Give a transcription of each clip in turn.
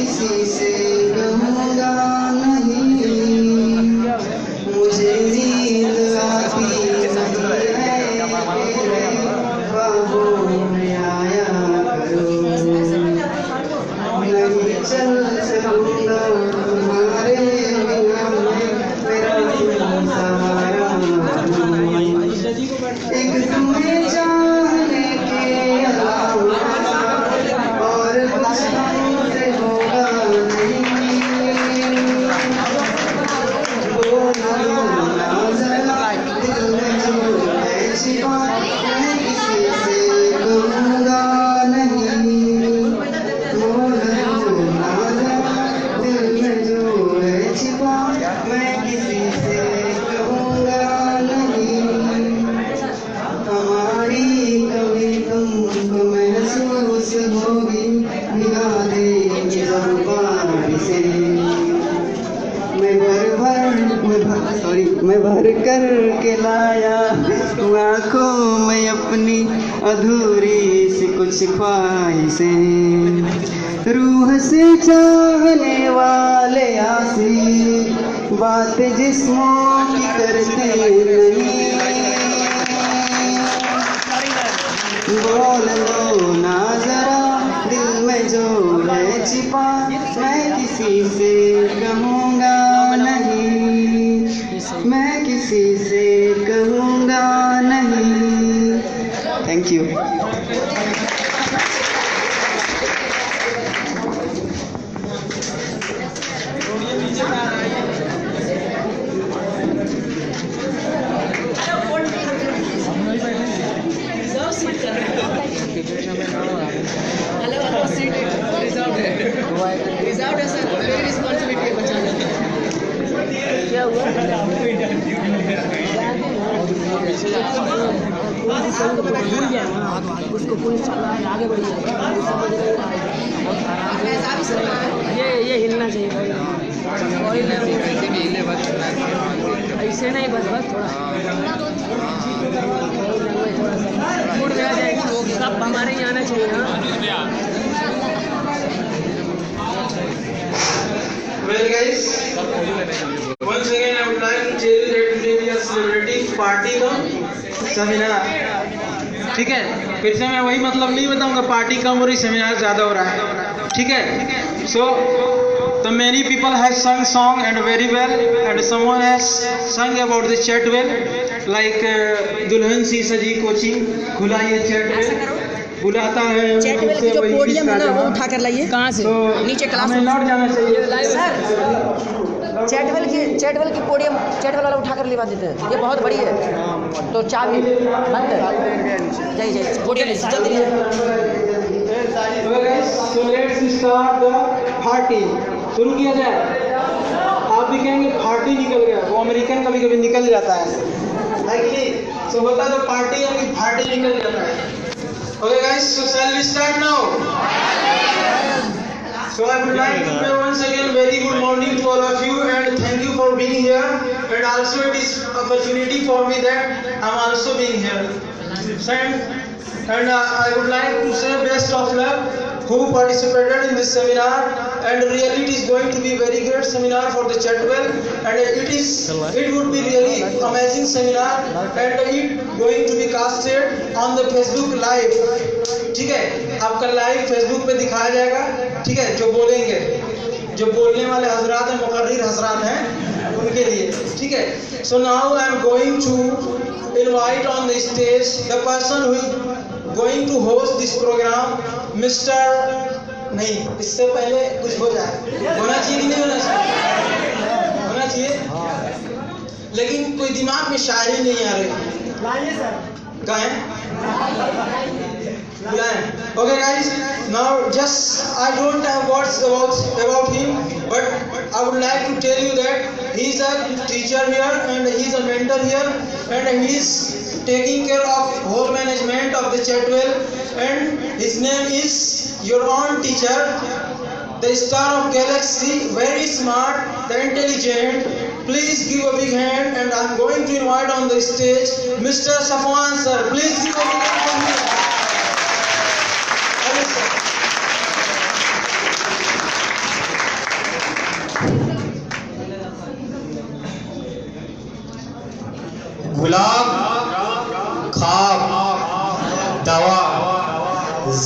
किसी से कहूँगा नहीं, मुझे नींद आती नहीं है, ख्वाबों में आया करो, नहीं चल सकूँगा तुम्हारे बिना, मेरा तुम सहारा एक तुम्हें चाहने के अलावा और कुछ हमसे होगा नहीं। बोलो ना जरा दिल में जो है छिपा, मैं किसी से कहूँगा नहीं। बोलो ना जरा दिल में जो है छिपा, मैं किसी से कहूँगा नहीं। हमारी कभी तुमको महसूस होगी, भिगा देंगे जब बारिशें। मैं भर कर के लाया आँखों में अपनी अधूरी सी कुछ ख्वाहिशें। रूह से चाहने वाले आसी बात जिस्मों की करते नहीं। बोल लो ना जरा दिल में जो है छिपा, मैं किसी से कहूँगा नहीं, मैं किसी से कहूँगा नहीं। Thank you. क्या हुआ? उसको पुलिस आगे बढ़ी ये हिलना चाहिए ऐसे नहीं, बस थोड़ा मूड में आ जाए, सब हमारे यहाँ आना चाहिए। Well guys, once again I would like to tell you that today we are celebrating party का सेमिनार। ठीक है, फिर से मैं वही मतलब नहीं बताऊंगा पार्टी कम हो रही, सेमिनार ज्यादा हो रहा है। ठीक है, so the many people have sung song and very well, and someone has sung about the Chatwell like दुल्हन सी सजी कोचिंग खुला ये Chatwell बुलाता है। चैटवेल की जो पोडियम है ना वो उठा कर लाइए। कहाँ से? नीचे क्लास में लौट जाना चाहिए सर। चैटवेल की पोडियम चैटवेल वाला उठा कर ले देते हैं, ये बहुत बड़ी है तो चाबी बंद है। जय पोडियम जल्दी। So let's start the party। शुरू किया जाए। आप भी कहेंगे पार्टी निकल गया, वो अमेरिकन कभी कभी निकल जाता है। So बता दो पार्टी या कि पार्टी निकल जाता है। Okay guys, so shall we start now? So I would like to say once again very good morning to all of you and thank you for being here, and also it is opportunity for me that I'm also being here. And I would like to say best of luck who participated in this seminar, and really it is going to be very great seminar for the Chatwell, and it would be really amazing seminar, and it going to be casted on the Facebook live। ठीक है, आपका live Facebook पे दिखाया जाएगा। ठीक है, जो बोलेंगे, जो बोलने वाले हजरात हैं, मुकर्रिर हजरात हैं, उनके लिए। ठीक है, so now I am going to invite on the stage the person who is going to host this program, Mr. नहीं, इससे पहले कुछ हो जाए, होना चाहिए कि नहीं होना चाहिए? होना चाहिए, लेकिन कोई दिमाग में शायरी नहीं आ रही। लाइए सर। कहाँ है? Okay guys, now just I don't have words about him, but I would like to tell you that he is a teacher here and he is a mentor here, and he is taking care of whole management of the Chatwell, and his name is your own teacher, the star of galaxy, very smart, the intelligent. Please give a big hand, and I am going to invite on the stage Mr. Safwan sir. Please give a big hand for me.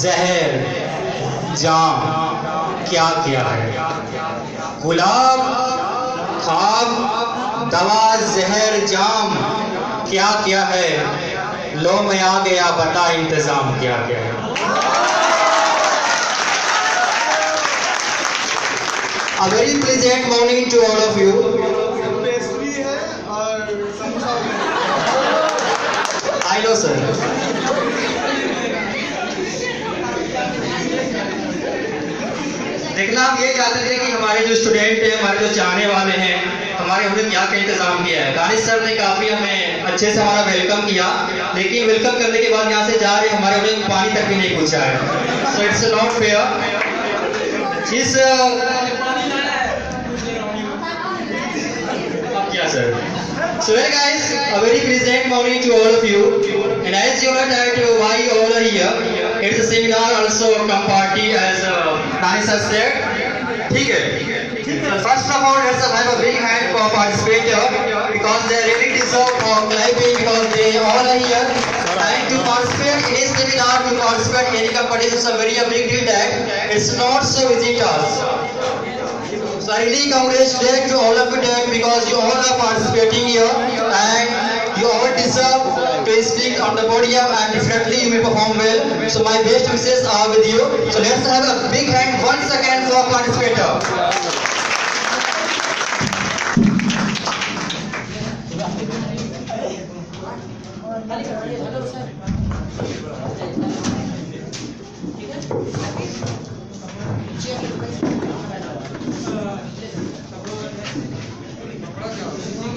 जहर जाम क्या क्या है, गुलाब खाब दवा जहर जाम क्या क्या है, लो मैं आ गया बता इंतजाम क्या क्या है। A very pleasant morning to all of you. Pastry है और समोसा भी है। I know sir. देखना हम ये चाहते थे कि हमारे जो स्टूडेंट हैं, हमारे जो चाहने वाले हैं, हमारे हमने क्या क्या इंतजाम किया है। दानिश सर ने काफ़ी हमें अच्छे से हमारा वेलकम किया, लेकिन वेलकम करने के बाद यहाँ से जा रहे हमारे उन्हें पानी तक भी नहीं पूछा है। So it's not fair. इस क्या sir? So well guys, a very pleasant morning to all of you. And as you know that why all are here, it's a seminar also come party as Danish has said. ठीक है. So first of all, let's have a big hand for participator because they really deserve for clapping because they all are here. And to participate in this seminar, to participate in any competition, it's a very big deal that it's not so easy task. So I really congratulate to all of you that because you all are participating here and you all deserve to speak on the podium and definitely you may perform well. So my best wishes are with you. So let's have a big hand once again for participator.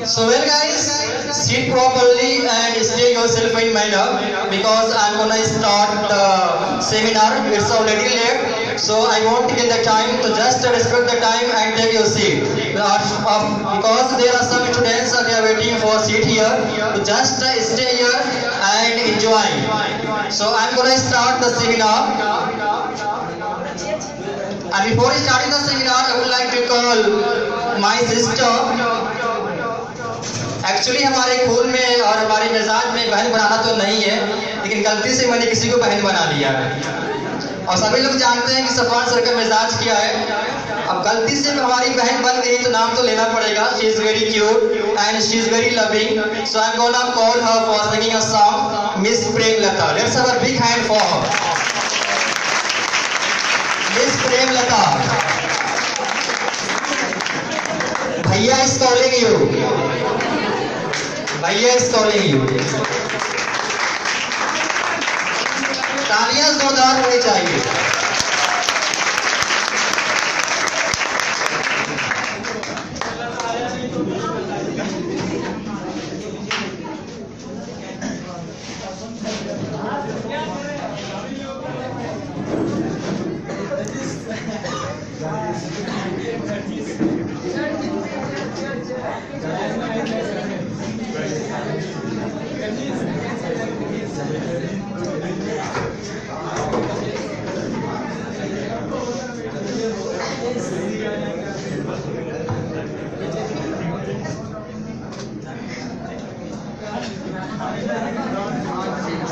So well guys, sit properly and stay yourself in manner because I'm gonna start the seminar. It's already late, so I won't take the time to just respect the time and take your seat. Because there are some students they are waiting for a seat here, to just stay here and enjoy. So I'm gonna start the seminar. And before starting the seminar, I would like to call my sister. Actually हमारे खून में और हमारे मिजाज में बहन बनाना तो नहीं है, लेकिन गलती से मैंने किसी को बहन बना लिया है। और सभी लोग जानते हैं कि सफान सर का मिजाज क्या है। अब गलती से हमारी बहन बन गई तो नाम तो लेना पड़ेगा। She is very cute and she is very loving, so I am gonna call her for singing a song, miss Premlata. Let's have a big hand for her, miss Premlata. भैया इज कॉलिंग यू, भैया is calling you. तालियां जोरदार होनी चाहिए।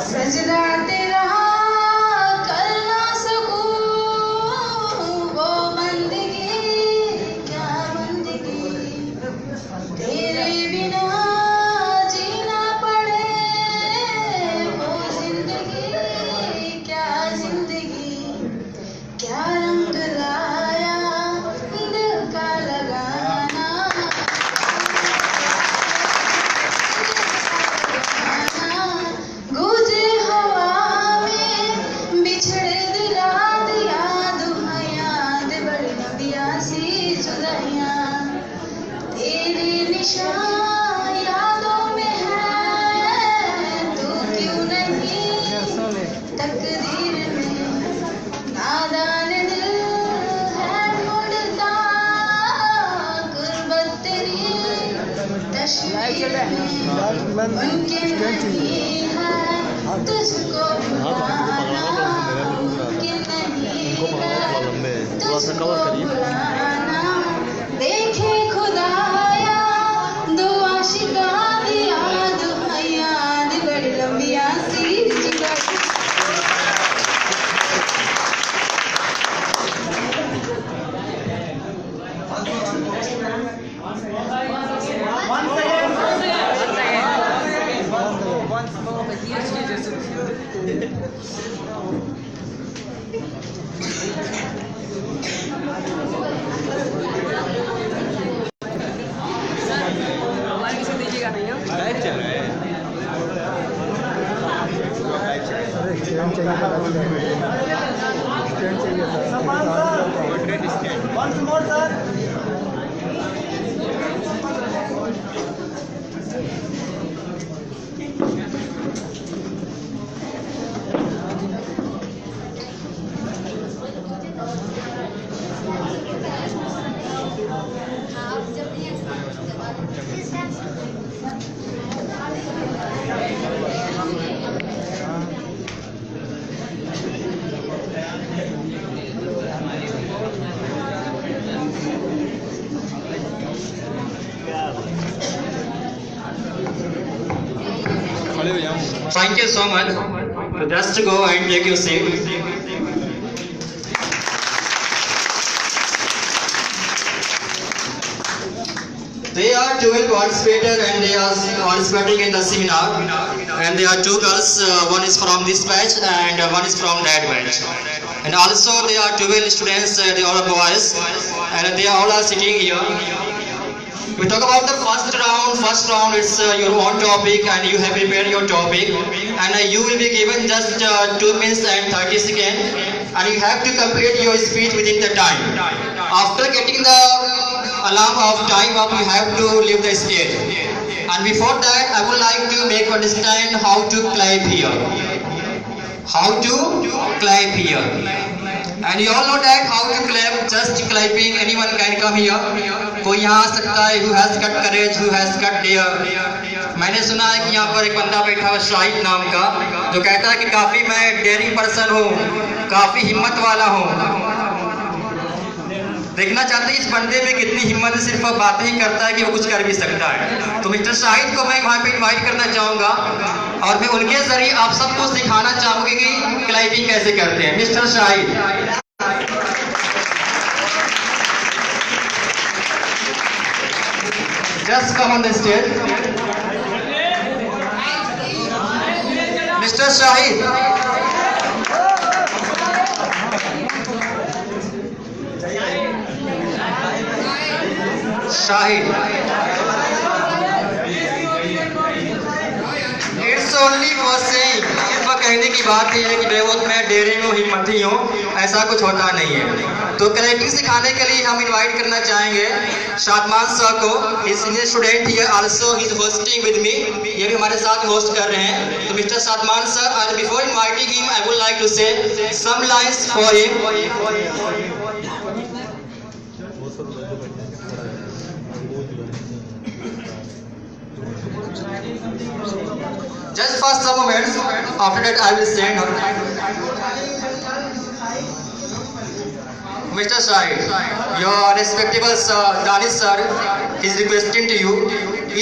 सजदा तेरा कर ना सकूं वो बंदगी, क्या बंदगी तेरे बिना जीना पड़े वो जिंदगी, क्या जिंदगी, क्या रंग लाया दिल का लगाना, गूंजे हवा में बिछड़े दिला दिया दुआ याद बड़ी लंबिया सी जुदाइयां, तेरे निशान यादों में है, तू क्यों नहीं तकदीर में, नादान दिल है मुड़ता गुर्बत तेरी तस्वीर में, उनके नहीं है तुझको भुलाना, मुमकिन नहीं है तुझको भुलाना, देखे खुदाया दो आशिका दिया दुआ याद बड़ी लंबिया सी जुदाई। Thank you so much. So just go and take your seat. They are 12 participators and they are participating in the seminar. And there are two girls, one is from this batch and one is from that batch. And also there are 12 students, they all are boys, and they all are sitting here. We talk about the first round. First round is your own topic and you have prepared your topic. And you will be given just 2 minutes and 30 seconds. And you have to complete your speech within the time. After getting the alarm of time up, you have to leave the stage. And before that, I would like to make you understand how to clap here. How to clap here. And you all know that how to clap, just clapping, anyone can come here. कोई यहाँ आ सकता है, who has got courage, who has got dare. मैंने सुना है कि यहाँ पर एक बंदा बैठा हुआ शाहिद नाम का, जो कहता है कि काफी मैं डेयरिंग पर्सन हूँ, काफी हिम्मत वाला हूँ। देखना चाहते हैं इस बंदे में कितनी हिम्मत है, सिर्फ बातें ही करता है कि वो कुछ कर भी सकता है। तो मिस्टर शाहिद को मैं वहाँ पे इनवाइट करना चाहूँगा और मैं उनके जरिए आप सबको सिखाना चाहूँगी कि क्लाइंबिंग कैसे करते हैं। Mister Shahid, just come on the stage. Mr. Shahid. Shahid. It's only for saying. सिर्फ कहने की बात यह है कि बेवकूफ मैं डेयरिंग हूँ, हिम्मती हूँ, ऐसा कुछ होता नहीं है। तो क्लैपिंग सिखाने के लिए हम इनवाइट करना चाहेंगे शादमान सर को। This senior student here also he is hosting with me, ये भी हमारे साथ होस्ट कर रहे हैं। तो mister Shadman sir, and before inviting him I would like to say some lines for him. Just for some moments, after that I will send her. Mr. Shahid, your respectable sir, Danish sir, is requesting to you,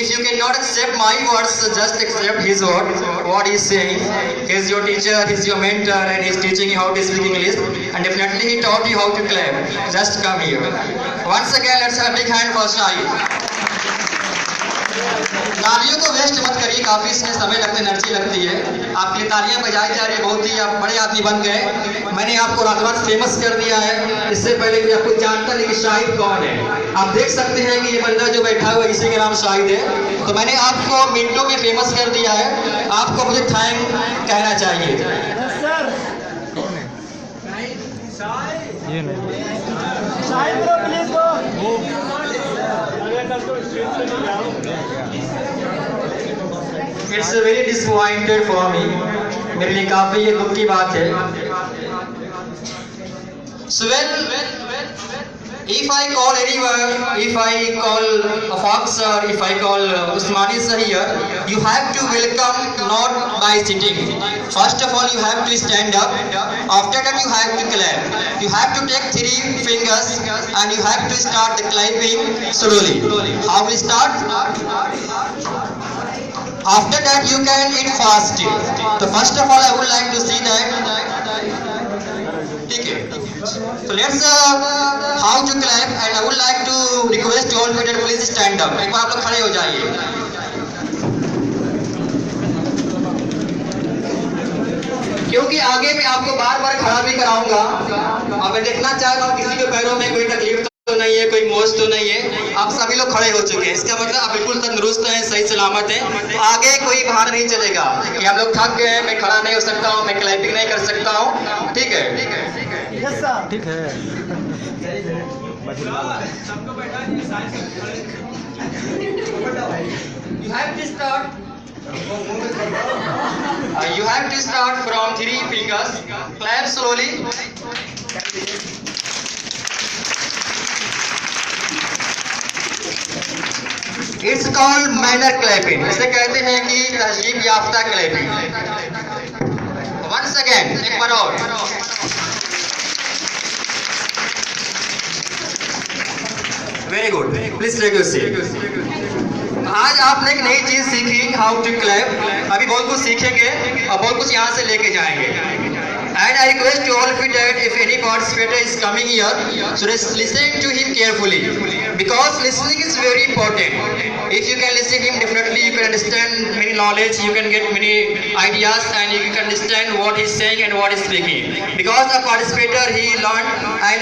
if you cannot accept my words, just accept his word, what he is saying. He is your teacher, he is your mentor, and he is teaching you how to speak English, and definitely he taught you how to clap. Just come here. Once again, let's have a big hand for Shahid. तालियों को waste मत करिए, काफी इसमें समय लगता है, energy लगती है। आपके लिए तालियां बजाई जा रही है, बहुत ही आप बड़े आदमी बन गए। मैंने आपको रात रात फेमस कर दिया है, इससे पहले भी आपको जानता नहीं कि शाहिद कौन है। आप देख सकते हैं कि ये बंदा जो बैठा हुआ है इसी का नाम शाहिद है। तो मैंने आपको मिनटों में फेमस कर दिया है, आपको मुझे थैंक कहना चाहिए। It's very disappointed for me. मेरे लिए काफी ये दुख की बात है। So if I call anyone, if I call Fox sir, if I call Usmani sir here, you have to welcome not by sitting. First of all, you have to stand up. After that, you have to clap. You have to take 3 fingers and you have to start the clapping slowly. How we start? After that, you can eat fast. So first of all, I would like to see that. Okay. So let's how to clap, and I would like to request all of you that please stand up. एक बार आप लोग खड़े हो जाइए। क्योंकि आगे मैं आपको बार बार खड़ा भी कराऊंगा और मैं देखना चाहता हूँ किसी के पैरों में कोई तकलीफ तो नहीं है, कोई मोच तो नहीं है। आप सभी लोग खड़े हो चुके हैं, इसका मतलब आप बिल्कुल तंदुरुस्त हैं, सही सलामत हैं। तो आगे कोई बाहर नहीं चलेगा कि हम लोग थक गए, मैं खड़ा नहीं हो सकता हूँ, मैं क्लैपिंग नहीं कर सकता हूँ। ठीक है, ठीक है। You have to start from 3 fingers. Clap slowly. It's called manner clapping, इसे कहते हैं कि तहजीब याफ्ता क्लैपिंग। वंस अगेन, एक बार और। Very good, please take your seat. आज आपने एक नई चीज सीखी, हाउ टू क्लैप। अभी बहुत कुछ सीखेंगे और बहुत कुछ यहाँ से लेके जाएंगे। And I request to all of you that if any participator is coming here, so just listen to him carefully, because listening is very important. If you can listen to him, definitely you can understand many knowledge, you can get many ideas, and you can understand what he's saying and what he's speaking. Because a participator, he learned and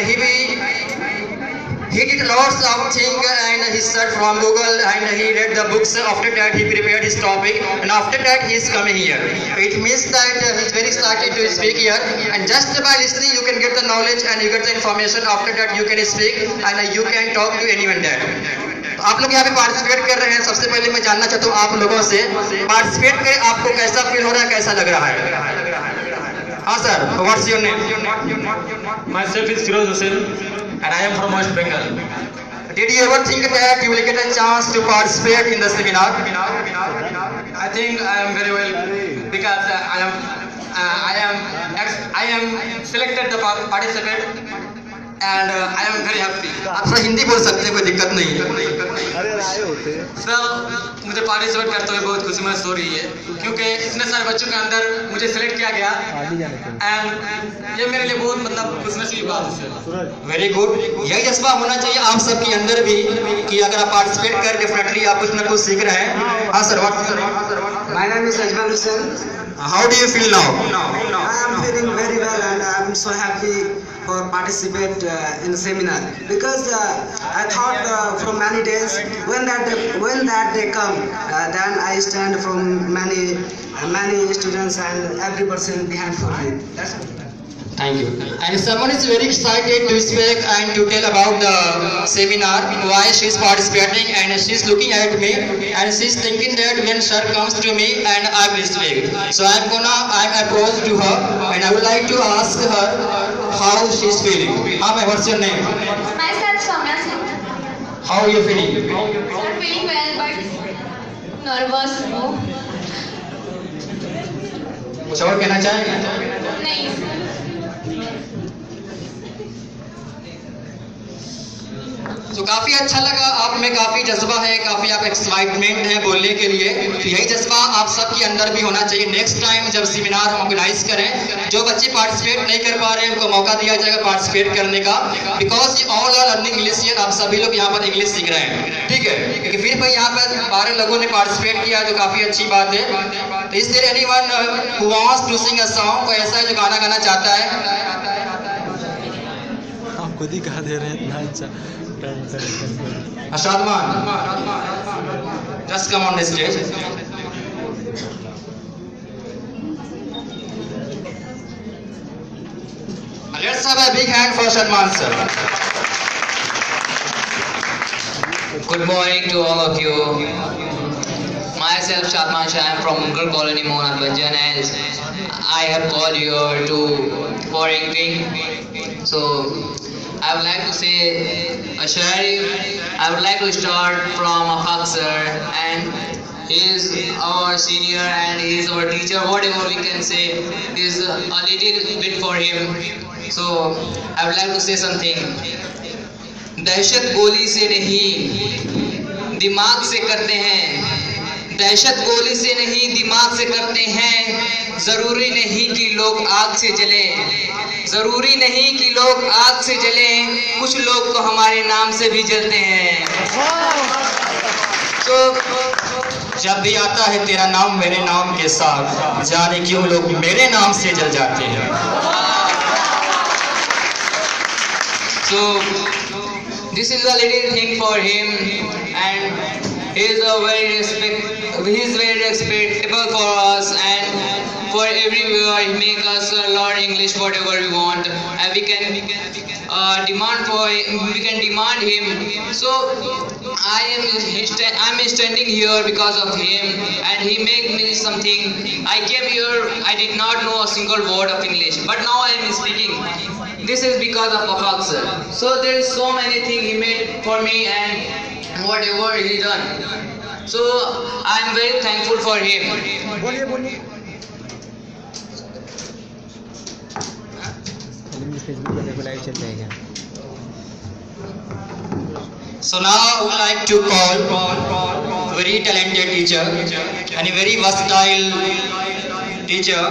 he did lots of things and he searched from Google and he read the books. After that he prepared his topic and after that he is coming here. It means that he is very excited to speak here, and just by listening you can get the knowledge and you get the information. After that you can speak and you can talk to anyone there. आप लोग यहाँ पे participate कर रहे हैं। सबसे पहले मैं जानना चाहता हूँ आप लोगों से, पार्टिसिपेट कर आपको कैसा फील हो रहा है, कैसा लग रहा है? हाँ sir, what's your name? Myself is Firoz Hussain and I am from West Bengal. Did you ever think that you will get a chance to participate in the seminar? I think I am very well because I am selected to participate and I am very happy. आप sir Hindi बोल सकते हैं, कोई दिक्कत नहीं। Sir मुझे participate करते हुए बहुत खुशी महसूस हो रही है क्योंकि इतने सारे बच्चों के अंदर मुझे सेलेक्ट किया गया एंड ये मेरे लिए बहुत मतलब खुशनसीब बात है। वेरी गुड, यही जज्बा होना चाहिए आप सबके अंदर भी कि अगर आप पार्टिसिपेट कर डेफिनेटली आप कुछ ना कुछ सीख रहे हैं। हाँ sir, My name is Ajmal Hussain. How do you feel now? I am feeling very well and I am so happy for participate in the seminar because I thought from many days when that day come, then I stand from many students and every person behind for me. That's it. Thank you. And someone is very excited to speak and to tell about the seminar, why she is participating, and she is looking at me and she is thinking that when sir comes to me and I will speak. So I'm approach to her and I would like to ask her how she is feeling. What's your name? Myself, Soumya Singh. How are you feeling? I'm feeling well, but nervous. No. कुछ और कहना चाहेंगे? नहीं. तो काफ़ी अच्छा लगा, आप में काफ़ी जज्बा है, काफ़ी आप एक्साइटमेंट है बोलने के लिए। तो यही जज्बा आप सबके अंदर भी होना चाहिए। नेक्स्ट टाइम जब सेमिनार हम ऑर्गेनाइज करें, जो बच्चे पार्टिसिपेट नहीं कर पा रहे हैं उनको मौका दिया जाएगा पार्टिसिपेट करने का, because all are learning English year. आप सभी लोग यहाँ पर इंग्लिश सीख रहे हैं, ठीक है? क्योंकि फिर भाई यहाँ पर 12 लोगों ने पार्टिसिपेट किया तो काफ़ी अच्छी बात है। तो इस तरह anyone who wants to sing a song, कोई ऐसा है जो गाना गाना चाहता है? आप खुद ही कहा दे रहे हैं इतना अच्छा। Ashadman, just come on the stage. Let's have a big hand for Shadman sir. Good morning to all of you. Myself Shadman Shah, I am from Mughal Colony, Mohanat Banjan, and I have called you for acting. So I would like to say a shayari. I would like to start from Afaq sir, and he is our senior and he is our teacher. Whatever we can say is a little bit for him. So I would like to say something. दहशत गोली से नहीं दिमाग से करते हैं, दहशत गोली से नहीं दिमाग से करते हैं। जरूरी नहीं कि लोग आग से जलें, जरूरी नहीं कि लोग आग से जलें, कुछ लोग तो हमारे नाम से भी जलते हैं। तो जब भी आता है तेरा नाम मेरे नाम के साथ, जाने क्यों लोग मेरे नाम से जल जाते हैं। So this is a little thing for him, and he is very respectable for us and for everywhere. He make us learn English whatever we want, and we can demand him. So I'm standing here because of him, and he make me something. I came here, I did not know a single word of English, but now I am speaking. This is because of Afaq sir. So there is so many things he made for me and whatever he done. So I am very thankful for him. बोलिए बोलिए Facebook पे देखो live चल जाएगा. So now I would like to call very talented teacher and a very versatile teacher,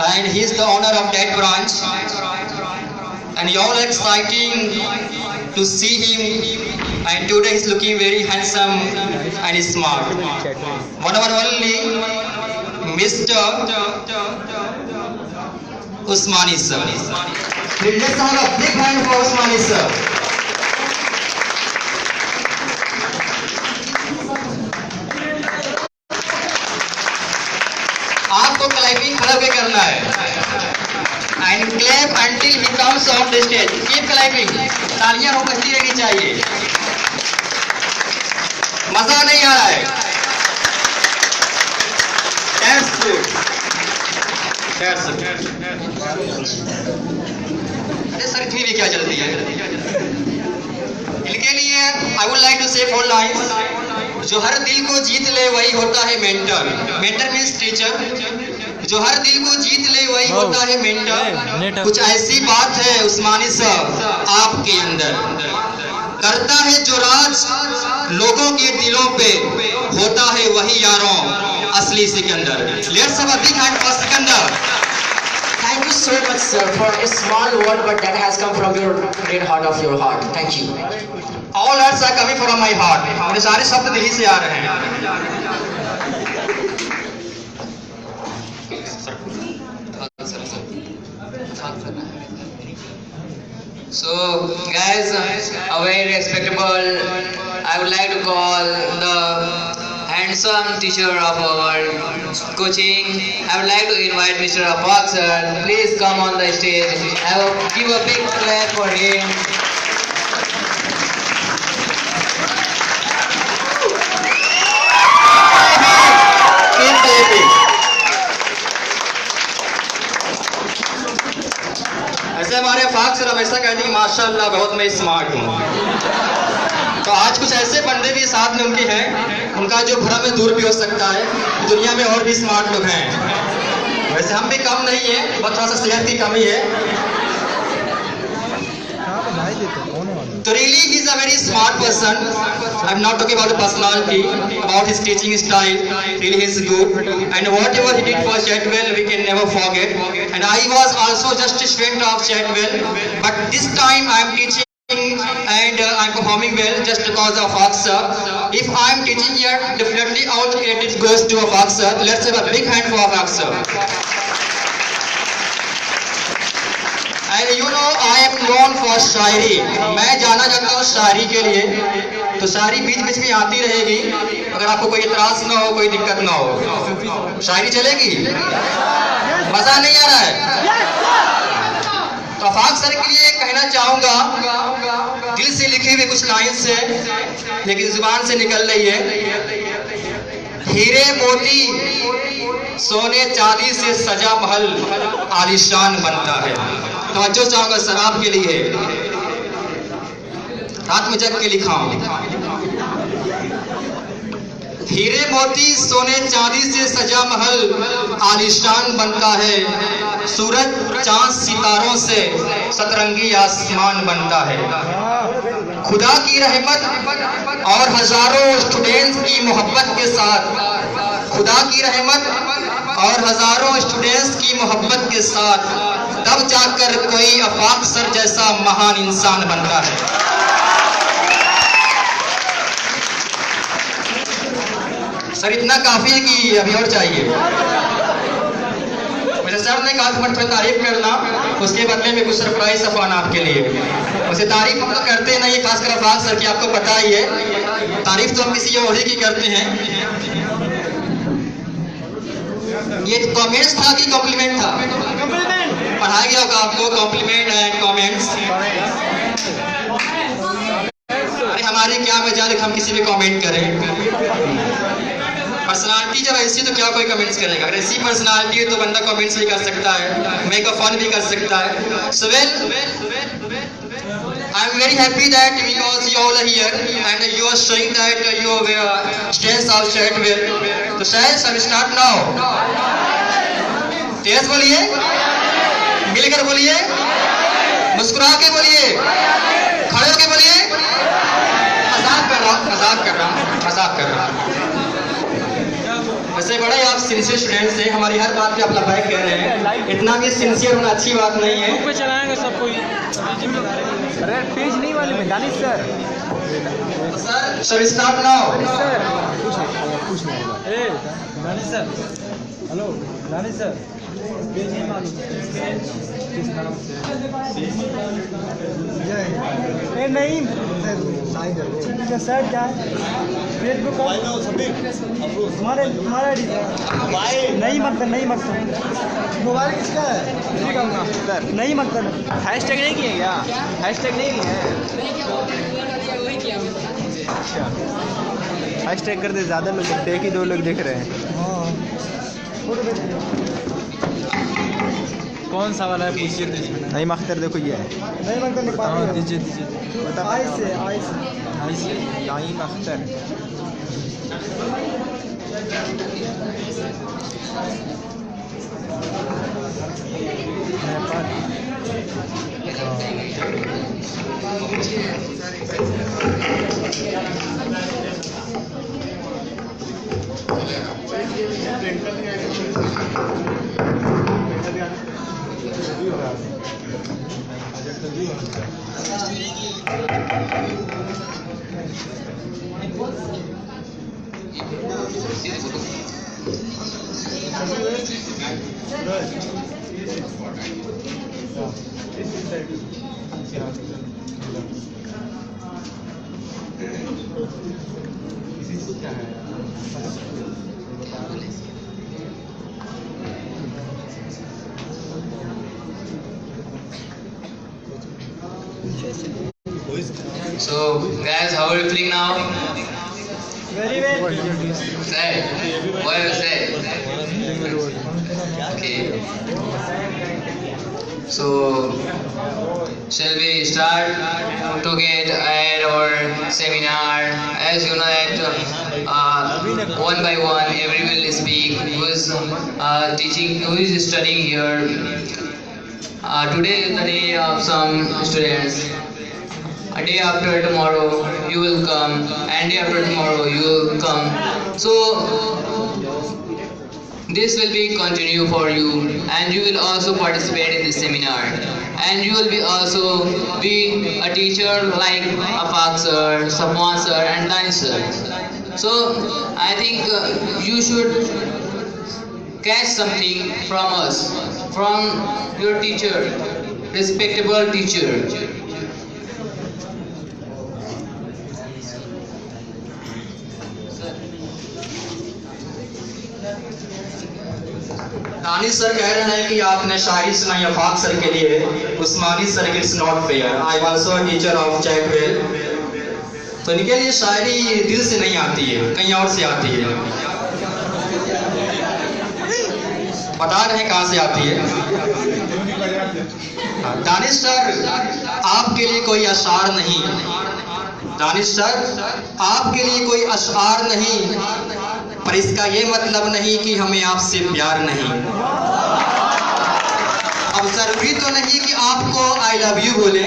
and he is the owner of that branch, and you all exciting to see him, and today he's looking very handsome and smart. One and only Mr. Usmani sir. Let's have a big hand for Usmani sir. आपको climbing खड़ा होकर करना है. And clap until he comes on the stage. Keep climbing. तालियां हो बजती रहनी चाहिए. मजा नहीं आ रहा है. That's good. That's good. अरे सर इतनी भी क्या चलती है. इनके लिए आई वुड लाइक टू से 4 लाइन्स. जो हर दिल को जीत ले वही होता है मेंटर. Mentor means teacher. जो हर दिल को जीत ले वही होता है मेंटर. कुछ ऐसी बात है उस्मानी साहब आपके अंदर. करता है जो राज लोगों के दिलों पे, होता है वही यारों असली Sikandar. Let's have a big hand for Sikandar. Thank you so much, sir, for a small word, but that has come from your great heart of your heart. Thank you. All words are coming from my heart. मेरे सारे शब्द दिल से आ रहे हैं. So guys, a very respectable, I would like to call the handsome teacher of our coaching. I would like to invite Mr. Afaq sir. Please come on the stage. Give a big clap for him. ऐसे हमारे Afaq sir हमेशा कहते हैं कि माशाल्लाह बहुत मैं smart हूँ. तो आज कुछ ऐसे बंदे भी साथ में उनके हैं, उनका जो भ्रम है दूर भी हो सकता है. दुनिया में और भी स्मार्ट लोग हैं. वैसे हम भी कम नहीं है, बस थोड़ा सा सेहत की कमी है. So really he is a very smart person. I'm not talking about the personality, about his teaching style. Really he is good, and whatever he did for Chatwell we can never forget. And I was also just a student of Chatwell, but this time I'm teaching and I'm performing well just because of Afaq sir. If I'm teaching here, definitely all the credit goes to Afaq sir. Let's have a big hand for Afaq sir. And you know I am known for शायरी. मैं जाना जाता हूँ शायरी के लिए. तो शायरी बीच बीच में आती रहेगी. अगर आपको कोई इतराज ना हो, कोई दिक्कत ना हो, शायरी चलेगी. मजा नहीं आ रहा है. तो अफाक सर के लिए कहना चाहूंगा, दिल से लिखी हुई कुछ लाइन से, लेकिन जुबान से निकल रही है. हीरे मोती सोने चांदी से सजा महल आलीशान बनता है. तवज्जो चाहूंगा सर आपके लिए. रात में जग के लिखा हूं. हीरे मोती सोने चांदी से सजा महल आलीशान बनता है. सूरज चांद सितारों से सतरंगी आसमान बनता है. खुदा की रहमत और हजारों स्टूडेंट्स की मोहब्बत के साथ, खुदा की रहमत और हजारों स्टूडेंट्स की मोहब्बत के साथ तब जाकर कोई अफाक सर जैसा महान इंसान बनता है. सर इतना काफी है कि अभी और चाहिए. मुझे सर ने कहा था थोड़ी तारीफ करना, उसके बदले में कुछ सरप्राइज सफाना आपके लिए. वैसे तारीफ हम लोग करते नहीं, खासकर अफाक सर की आपको पता ही है. तारीफ तो हम किसी और ही की करते हैं. ये कमेंट्स था कि कॉम्प्लीमेंट था? पढ़ाया गया होगा आपको कॉम्प्लीमेंट एंड कमेंट्स. अरे हमारे क्या मजाल हम किसी भी कमेंट करें. पर्सनालिटी जब ऐसी तो क्या कोई कमेंट्स करेगा. अगर ऐसी पर्सनालिटी है तो बंदा कमेंट्स भी कर सकता है, मेक अ फन भी कर सकता है. So well I'm very happy that because you all are here and you are showing that you have strength of Chatwell. So shall we start now? तेज बोलिए, मिलकर बोलिए, मुस्कुरा के बोलिए, खड़े होके बोलिए। मजाक कर रहा हूँ। वैसे बड़े आप सिंसियर स्टूडेंट्स हैं, हमारी हर बात पे आप लबाइक कह रहे हैं, इतना भी सिंसियर होना अच्छी बात नहीं है। चलाएंगे सब कोई। अरे पेज नहीं मालूम है दानिश सर। सर शall we start now? सर कुछ नहीं होगा। ए Danish sir, hello Danish sir, page नहीं मालूम किस नाम से? ए नहीं सर, क्या है फेसबुक तुम्हारा नहीं मोबाइल किसका है? नहीं हैशटैग नहीं किए क्या? हैशटैग नहीं किए हैं? हैशटैग कर दे, ज़्यादा लोग देखते हैं कि 2 लोग देख रहे हैं। कौन सा वाला है पूछिए? नहीं मख्तर देखो ये है। नहीं मख्तर दीजिए नहीं मख्तर। So guys, how are you feeling now? Very well. Say, what you say? Okay. So shall we start to get at our seminar? As you know that one by one everyone will speak who is teaching, who is studying here. Today is the day of some students. A day after tomorrow you will come, and day after tomorrow you will come. So this will be continue for you, and you will also participate in this seminar, and you will be also be a teacher like Afaq sir, Safwan sir and Danish sir. So I think you should catch something from us, from your teacher, respectable teacher. Danish sir कह रहे हैं कि आपने शायरी सुनाई Afaq sir के लिए, Usmani sir it's not fair. I am also a teacher of Chatwell. तो इनके लिए शायरी दिल से नहीं आती है, कहीं और से आती है। बता रहे हैं कहाँ से आती है। दानिश सर आपके लिए कोई अशार नहीं, दानिश सर आपके लिए कोई अशार नहीं, पर इसका ये मतलब नहीं कि हमें आपसे प्यार नहीं। अब जरूरी तो नहीं कि आपको आई लव यू बोले,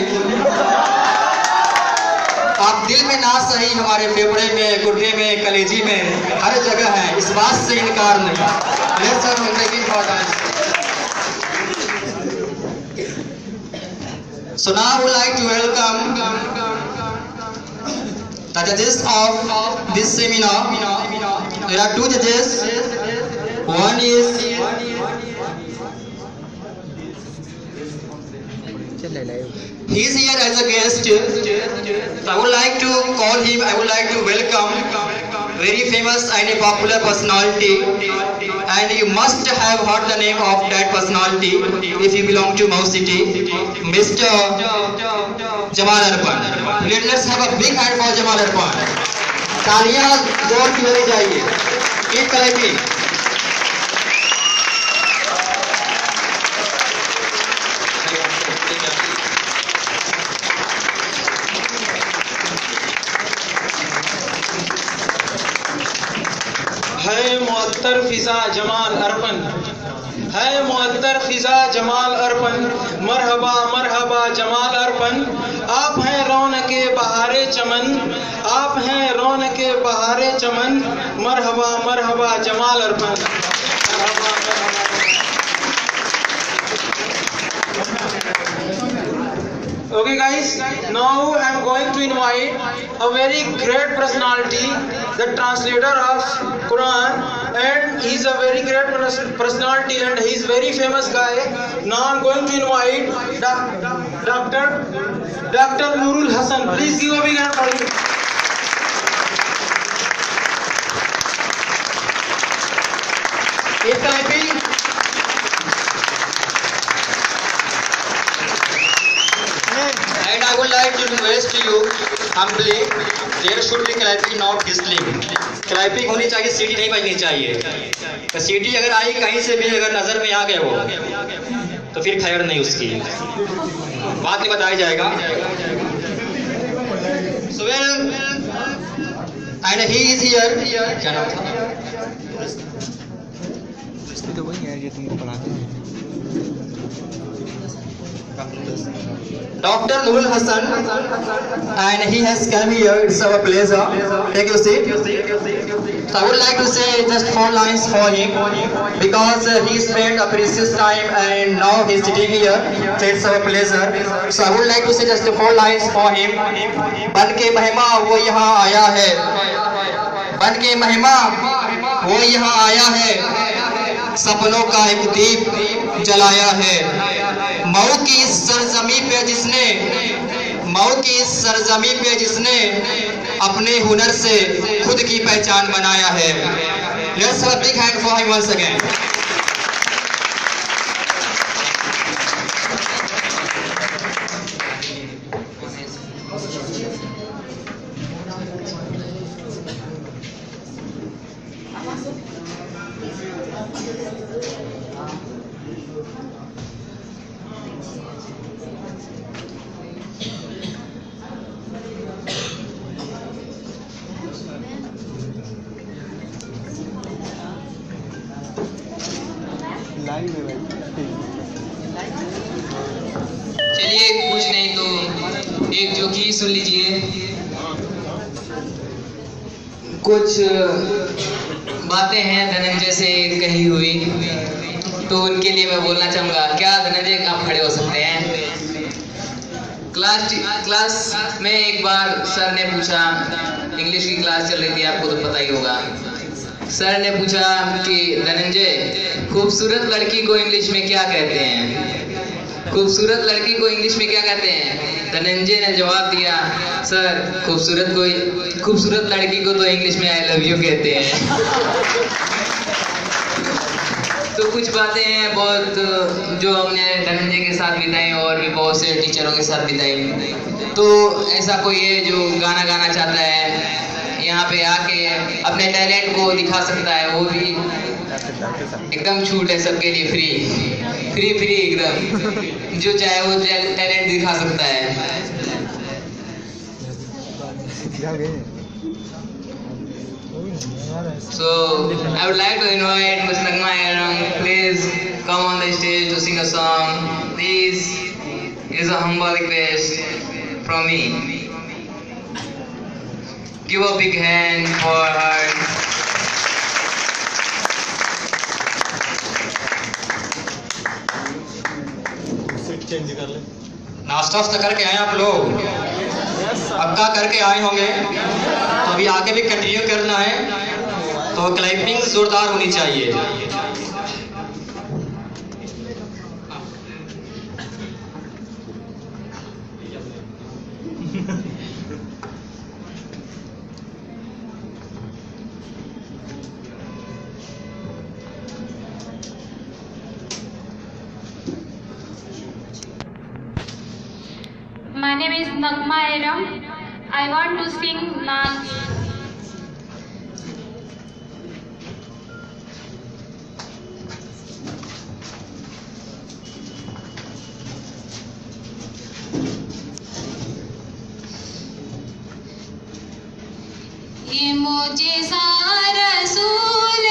आप दिल में ना सही हमारे फेफड़े में, गुर्दे में, कलेजी में, हर जगह है, इस बात से इनकार नहीं। So now I would like to welcome the judges of this seminar. There are 2 judges. One is he is here as a guest. So I would like to call him. I would like to welcome very famous and a popular personality. And you must have heard the name of that personality if you belong to Mau City, Mr. Jamal Arpan. Let's have a big hand for Jamal Arpan. तालियां जोर की होनी चाहिए। Keep clapping. मुअत्तर फिजा जमाल अर्पण, है मुअत्तर फिजा जमाल अर्पण, मरहबा मरहबा जमाल अर्पण। आप हैं रौनके बहारे चमन, आप हैं रौनके बहारे चमन, मरहबा मरहबा जमाल अर्पण। मरहबा मरहबा। Okay guys, now I am going to invite a very great personality, the translator of Quran, and he is a very great personality and he is very famous guy. Now I am going to invite Dr. Nurul Hasan. Please give a big hand for him. Is clapping. And I would like to request you humbly, there should be clapping, not whistling. Clapping होनी चाहिए, सीटी नहीं बजनी चाहिए। तो सीटी अगर आई कहीं से भी अगर नजर में आ गए वो, तो फिर खैर नहीं उसकी, बाद में बताया जाएगा। So well, and he is here. क्या नाम था? तो वही है जो तुमको पढ़ाते हैं। Dr. Nurul Hasan, and he has come here. It's our pleasure. Take your seat. So I would like to say just 4 lines for him because he spent a precious time and now he's sitting here. So it's our pleasure. So I would like to say just 4 lines for him. बन के महिमा वो यहाँ आया है, बन के महिमा वो यहाँ आया है, सपनों का एक दीप जलाया है। मऊ की इस सरजमी पे जिसने, मऊ की इस सरजमी पे जिसने अपने हुनर से खुद की पहचान बनाया है। Let's have a big hand for him once again. Live है भाई। चलिए कुछ नहीं तो एक जोकी सुन लीजिए। कुछ बातें हैं धनंजय से कही हुई, तो उनके लिए मैं बोलना चाहूँगा। क्या धनंजय आप खड़े हो सकते हैं? क्लास में एक बार सर ने पूछा, इंग्लिश की क्लास चल रही थी, आपको तो पता ही होगा। सर ने पूछा कि धनंजय, खूबसूरत लड़की को इंग्लिश में क्या कहते हैं? खूबसूरत लड़की को इंग्लिश में क्या कहते हैं? धनंजय ने जवाब दिया, सर खूबसूरत लड़की को तो इंग्लिश में आई लव यू कहते हैं। तो कुछ बातें हैं बहुत जो हमने धनंजय के साथ बिताई और भी बहुत से टीचरों के साथ बिताई। तो ऐसा कोई है जो गाना गाना चाहता है, यहाँ पे आके अपने टैलेंट को दिखा सकता है, वो भी एकदम छूट है सबके लिए, फ्री एकदम, जो चाहे वो टैलेंट दिखा सकता है। So I would like to invite Ms. Nagma Aram, please come on the stage to sing a song. Please, it is a humble request from me. Give a big hand for her. नाश्ता वास्ता करके आए आप लोग? पक्का करके आए होंगे, तो अभी आगे भी कंटिन्यू करना है, तो क्लैपिंग जोरदार होनी चाहिए। My name is Nagma Aram. I want to sing Naat. ये मुझे सारा रसूल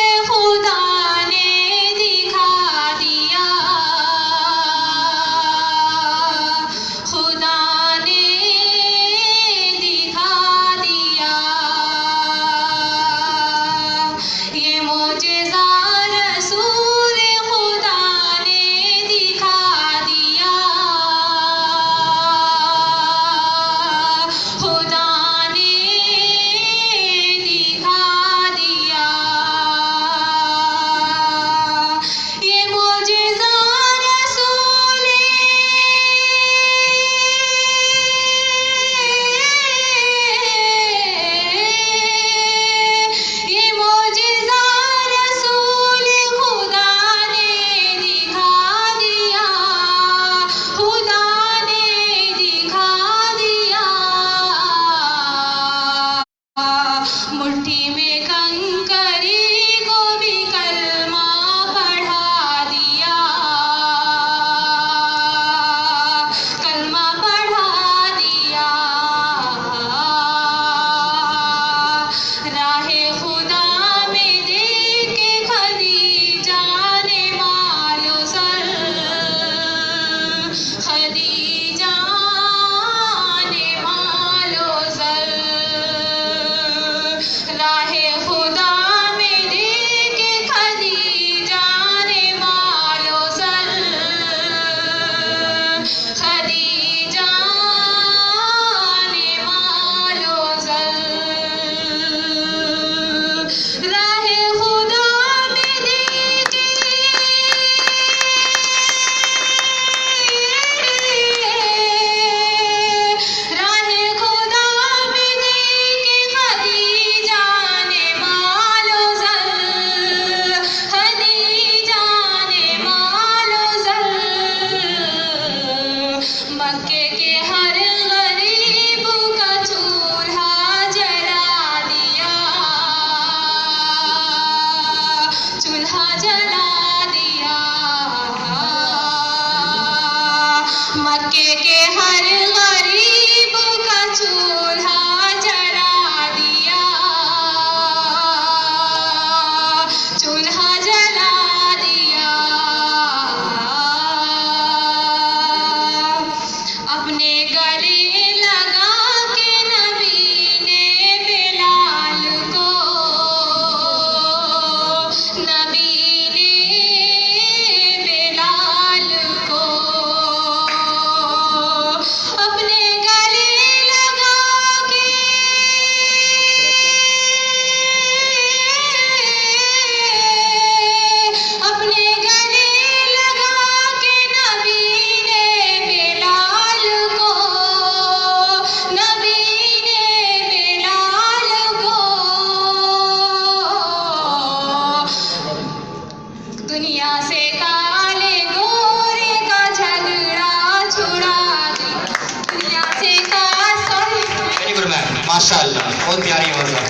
माशाल्लाह, बहुत प्यारी आवाज है।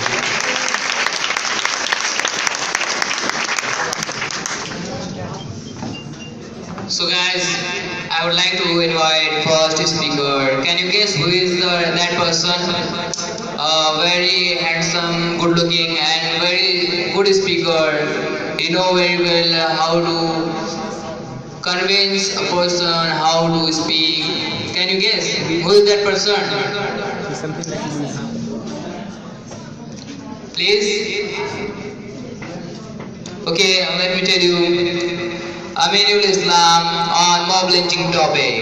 So guys, I would like to invite first speaker. Can you guess who is that person? Very handsome, good looking and very good speaker. You know very well how to convince a person, how to speak. Can you guess who is that person? Please? Okay, let me tell you. Aminul Islam on mob lynching topic.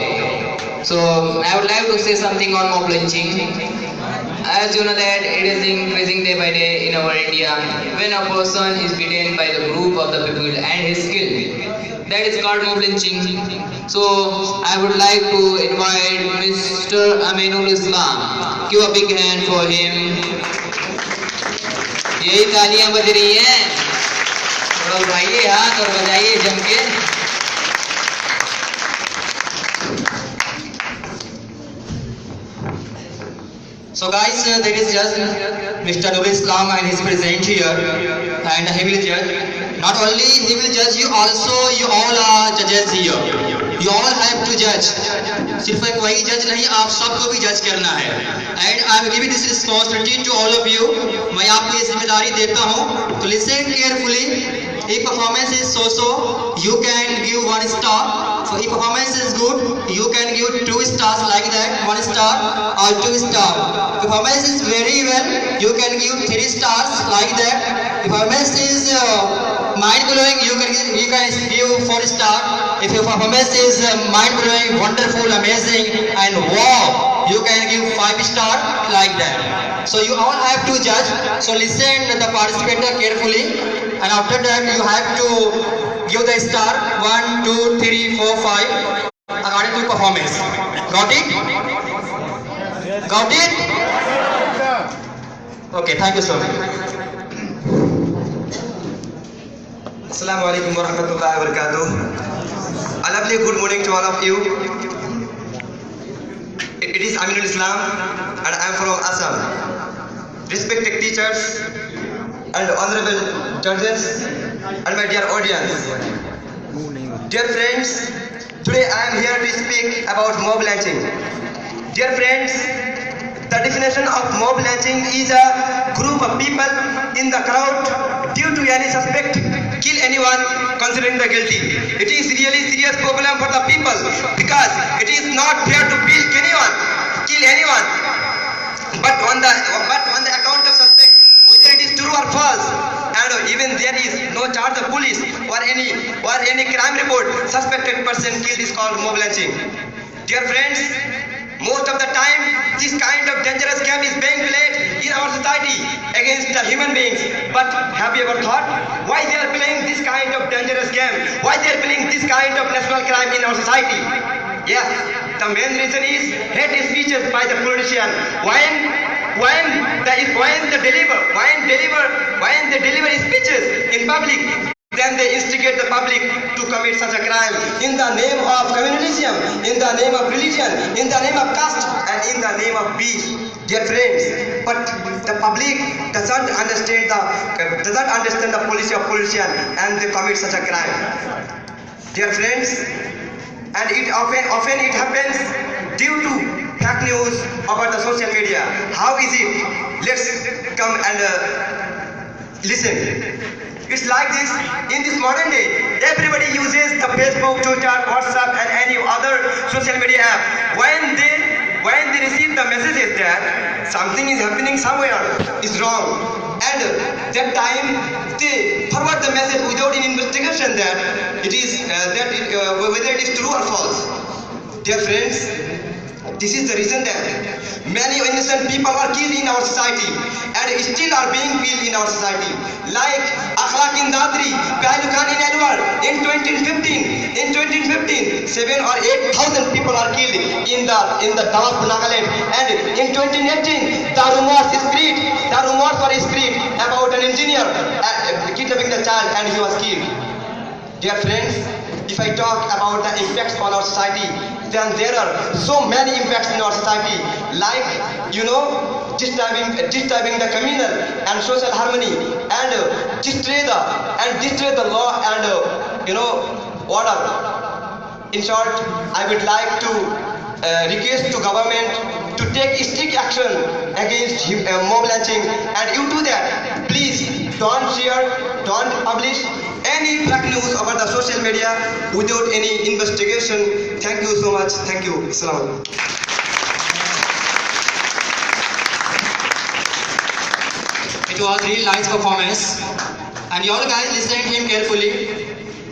So I would like to say something on mob lynching. As you know that it is increasing day by day in our India. When a person is beaten by the group of the people and is killed, that is called mob lynching. So I would like to invite Mr. Aminul Islam. Give a big hand for him. यही तालियां बज रही हैं, थोड़ा उठाइए हाथ और बजाइए जम के। So guys, there is just Mr. Nurul Islam and he is present here and he will judge. Not only he will judge you, also you all are judges here. You all have to judge. सिर्फ एक वही जज नहीं, आप सबको भी जज करना है. And I am giving this responsibility to all of you. मैं आपको ये जिम्मेदारी देता हूँ. तो listen carefully. If performance is so-so, you can give 1 star. So if performance is good, you can give 2 stars like that, 1 star or 2 star. If performance is very well, you can give 3 stars like that. If performance is mind-blowing, you can give 4 star. If your performance is mind-blowing, wonderful, amazing, and wow, you can give 5 star like that. So you all have to judge. So listen to the participator carefully, and after that you have to give the star 1, 2, 3, 4, 5 according to performance. Got it? Got it? Okay, thank you so much. Assalamu alaikum warahmatullahi wabarakatuh. A lovely good morning to all of you. It is Aminul Islam and I am from Assam. Respected teachers and honorable judges and my dear audience. Dear friends, today I am here to speak about mob lynching. Dear friends, the definition of mob lynching is a group of people in the crowd due to any suspect kill anyone considering the guilty. It is really serious problem for the people because it is not fair to kill anyone. But on the account of suspect, whether it is true or false, and even there is no charge of police or any crime report, suspected person killed is called mob lynching. Dear friends, most of the time this kind of dangerous game is being played in our society against the human beings. But have you ever thought why they are playing this kind of dangerous game? Why they are playing this kind of national crime in our society? Yes, the main reason is hate speeches by the politician. When they deliver speeches in public, then they instigate the public to commit such a crime in the name of communalism, in the name of religion, in the name of caste, and in the name of peace. Dear friends, but the public doesn't understand the policy of politician, and they commit such a crime. Dear friends, and it often it happens due to fake news about the social media. How is it? Let's come and listen. It's like this. In this modern day, everybody uses the Facebook, Twitter, WhatsApp and any other social media app. When they receive the messages that something is happening somewhere is wrong, and that time they forward the message without any investigation that whether it is true or false. Dear friends, this is the reason that many innocent people are killed in our society and still are being killed in our society. Like Akhlaq in Dadri, Pehlu Khan in Alwar in 2015. In 2015, 7 or 8,000 people are killed in the Dawat Nagaland. And in 2018, the rumors were spread about an engineer kidnapping the child and he was killed. Dear friends, if I talk about the effects on our society, then there are so many impacts in our society. Like, disturbing the communal and social harmony and destroy the law and order. In short, I would like to request to government to take strict action against mob lynching, and you do that. Please don't share, don't publish any fake news over the social media without any investigation. Thank you so much. Thank you. Assalamu alaikum. It was really nice performance, and you all guys listened to him carefully,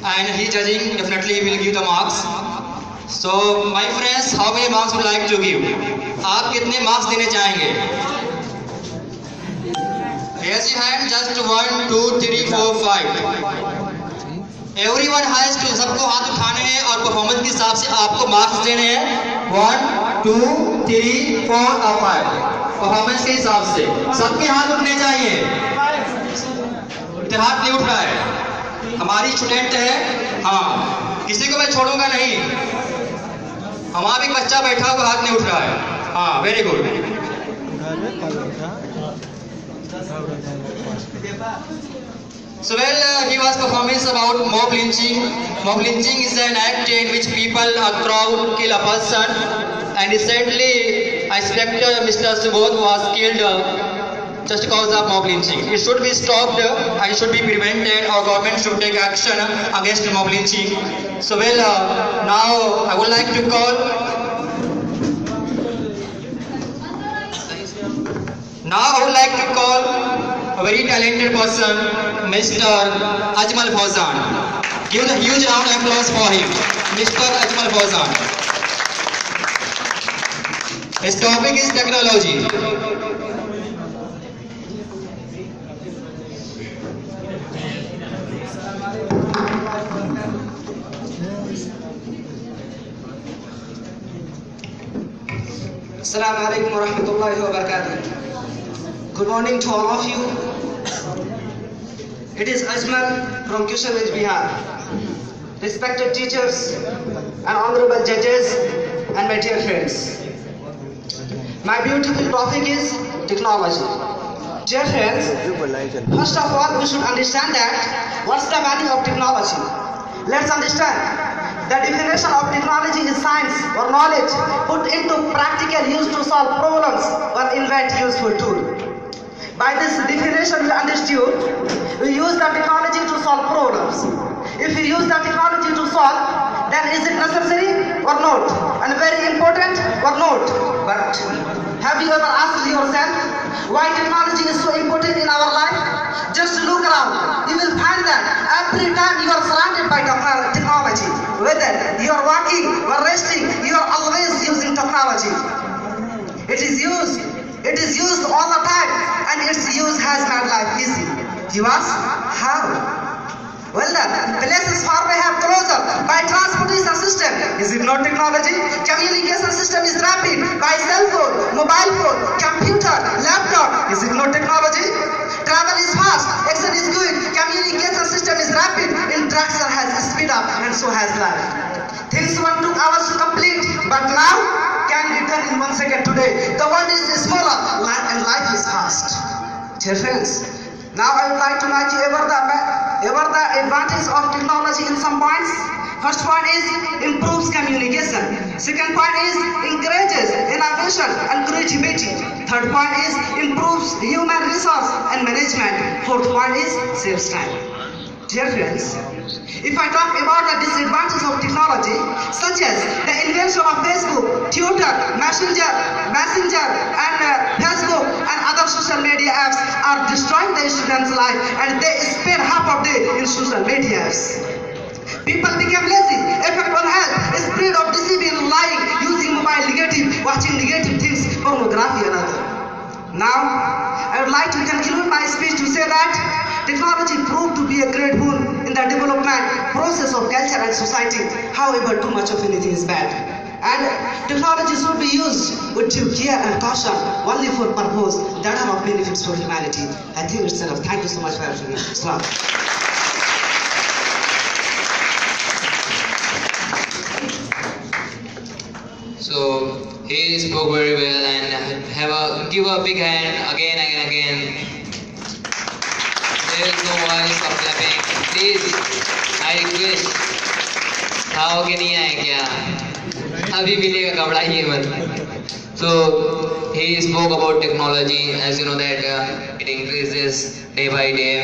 and he judging definitely will give the marks. So my friends, how many marks would like to give? आप कितने marks देने चाहेंगे? Raise your hand. Just 1, 2, 3, 4, 5. Everyone has to, सबको हाथ उठाने हैं और performance के हिसाब से आपको मार्क्स देने हैं. 1, 2, 3, 4 और 5. परफॉर्मेंस के हिसाब से सबके हाथ उठने चाहिए. इधर हाथ नहीं उठ रहा है. हमारी स्टूडेंट है, हाँ, किसी को मैं छोड़ूंगा नहीं. हमारा भी बच्चा बैठा हुआ हाथ नहीं उठ रहा है. हाँ, very good. So he was performance about mob lynching. Mob lynching is an act in which people or crowd kill a person. And recently, Inspector Mr. Subodh was killed just because of mob lynching. It should be stopped and it should be prevented. Our government should take action against mob lynching. So now I would like to call. Now I would like to call a very talented person, Mr. Ajmal Fawzan. Give a huge round of applause for him, Mr. Ajmal Fawzan. His topic is technology. Assalamu alaikum wa rahmatullahi wa barakatuh. Good morning to all of you. It is Ajmal from Kishanganj, Bihar. Respected teachers and honorable judges and my dear friends. My beautiful topic is technology. Dear friends, first of all we should understand that what's the value of technology. Let's understand. The definition of technology is science or knowledge put into practical use to solve problems or invent useful tools. By this definition we understood, we use the technology to solve problems. If we use the technology to solve, then is it necessary or not? And very important or not? But have you ever asked yourself why technology is so important in our life? Just look around. You will find that every time you are surrounded by technology. Whether you are walking or resting, you are always using technology. It is used all the time, and its use has made life easy. You ask, how? Well then, places far away have closer by transportation system. Is it not technology? Communication system is rapid by cell phone, mobile phone, computer, laptop. Is it not technology? Travel is fast, action is good, communication system is rapid, interaction has speed up, and so has life. Things once took hours to complete, but now can be done in 1 second today. The world is smaller and life is fast. Dear friends, now I would like to mention the advantage of technology in some points. First point is improves communication. Second point is encourages innovation and creativity. Third point is improves human resource and management. Fourth point is saves time. Dear friends, if I talk about the disadvantages of technology, such as the invention of Facebook, Twitter, Messenger, and Facebook and other social media apps are destroying the students' life, and they spend half of the day in social media apps. People become lazy, effect on health, spread of deceiving, lying, using mobile negative, watching negative things, pornography and other. Now, I would like to conclude my speech to say that technology proved to be a great boon in the development process of culture and society. However, too much of anything is bad. And technology should be used with due care and caution, only for purpose that are of benefits for humanity. I think it's enough. Thank you so much for having me. Islam. So He spoke very well and give a big hand again and again. There is no voice of clapping. Please, I request. खाओ के नहीं आए क्या? अभी मिलेगा घबराइए मत. So he spoke about technology, as you know that it increases day by day.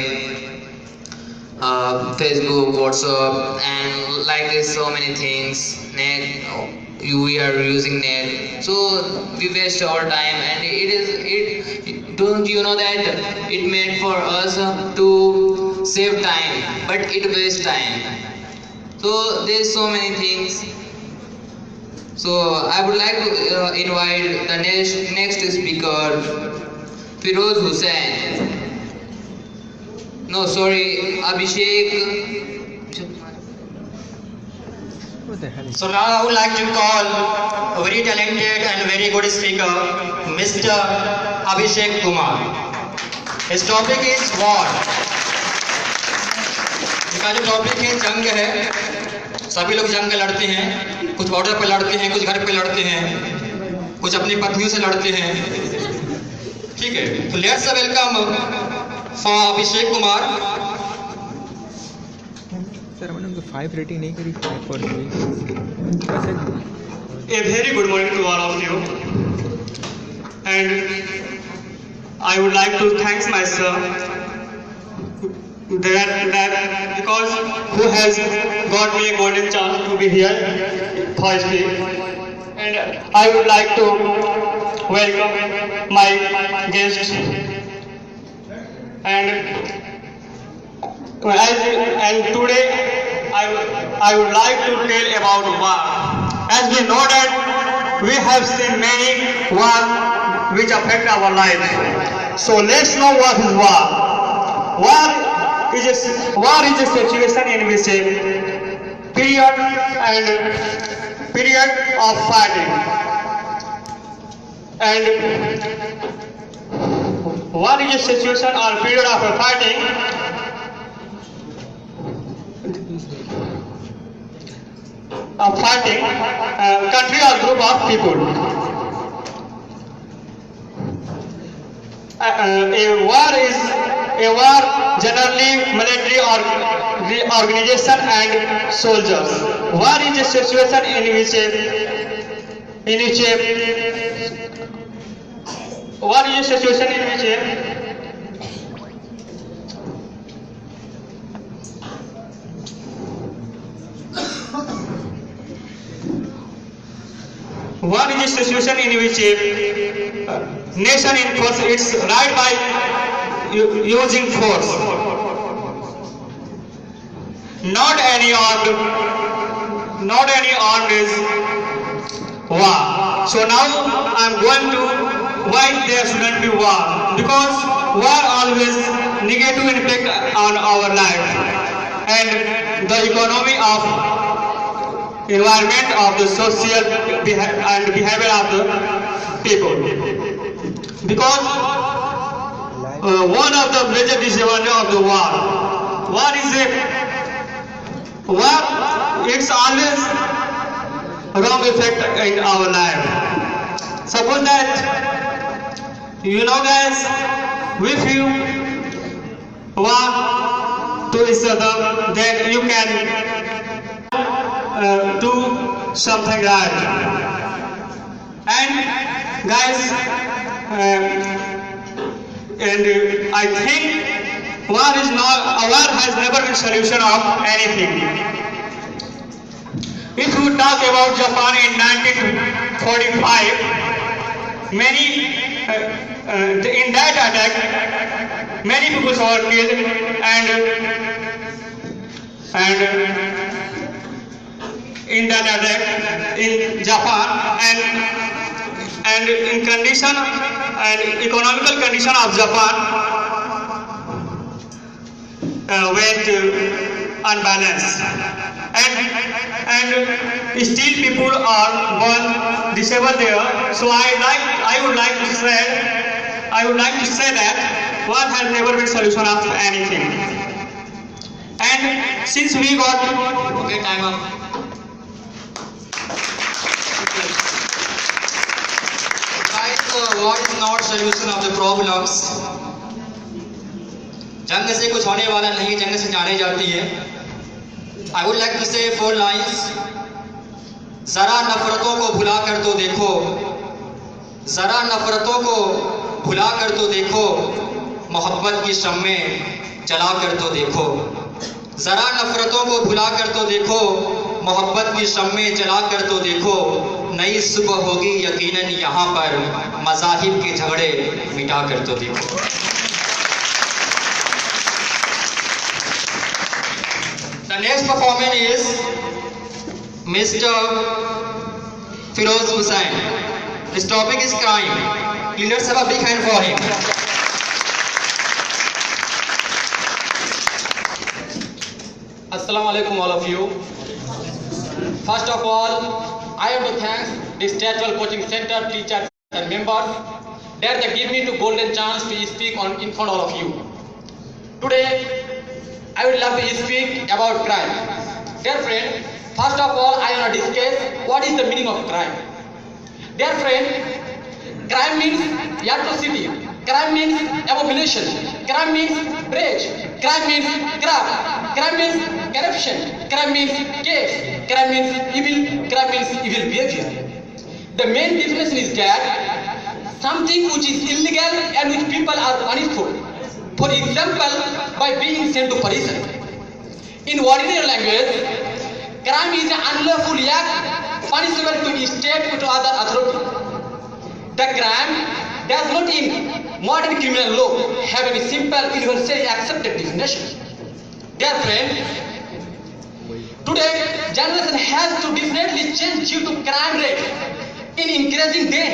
Facebook, WhatsApp, and like this, so many things. Net, we are using net, so we waste our time, and it. Don't you know that it made for us to save time, but it wastes time. So there's so many things. So I would like to invite the next speaker, Firoz Hussain. No, sorry, Abhishek. So now I would like to call a very talented and very good speaker, Mr. Abhishek Kumar. His topic is war. इसका जो topic है जंग है. सभी लोग जंग लड़ते हैं, कुछ बॉर्डर पे लड़ते हैं, कुछ घर पे लड़ते हैं, कुछ अपनी पत्नियों से लड़ते हैं. ठीक है, तो let's welcome for Abhishek Kumar. Sir मैंने उनको 5 रेटिंग नहीं करी, 5 for 3. A very good morning to all of you, and I would like to thank myself that because who has got me a golden chance to be here for speak, and I would like to welcome my guests, and today I would like to tell about war. As we know that we have seen many wars which affect our life. So let's know what is war. War is a situation in which a period of fighting. And war is a situation or period of fighting country or group of people. A war generally military or organization and soldiers. War is a situation in which a nation enforces its right by using force. Not any armed is war. So now I am going to why there shouldn't be war, because war always negative impact on our life and the economy of environment of the social and behavior of the people. Because one of the major disadvantages of the war it's always wrong effect in our life. Suppose that you know guys, if you war to each other, then you can do something right. And guys, and I think war has never been solution of anything. If you talk about Japan in 1945, in that attack many people were killed, and in that attack in Japan, and in condition and economical condition of Japan went unbalanced, and still people are born disabled there. So I would like to say that war has never been solution of anything. And since we got Okay, time up. war is not solution of the problems. जंग से कुछ होने वाला नहीं, जंग से जाने जाती है. I would like to say 4 lines. जरा नफरतों को भुला कर तो देखो, जरा नफरतों को भुला कर तो देखो, मोहब्बत की शम्मे जला कर तो देखो. जरा नफरतों को भुला कर तो देखो, मोहब्बत की शम्मे जला कर तो देखो. नई सुबह होगी यकीनन यहाँ पर, मज़ाहिब के झगड़े मिटा कर तो देखो. The next performance is Mr. Firoz Hussain. His topic is crime. Let's have a big hand for him. Assalamu alaikum all of you. First of all, I want to thank the Statual Coaching Center teachers and members that they give me the golden chance to speak in front of all of you. Today, I would love to speak about crime. Dear friend, first of all, I want to discuss what is the meaning of crime. Dear friend, crime means atrocity, crime means abomination, crime means breach, crime means graft, crime means corruption, crime means case, crime means evil, crime means evil behavior. The main definition is that something which is illegal and which people are punished for. For example, by being sent to prison. In ordinary language, crime is an unlawful act punishable to state or to other authority. The crime does not in modern criminal law have any simple, universally accepted definition. Dear friend, today generation has to definitely change due to crime rate in increasing day,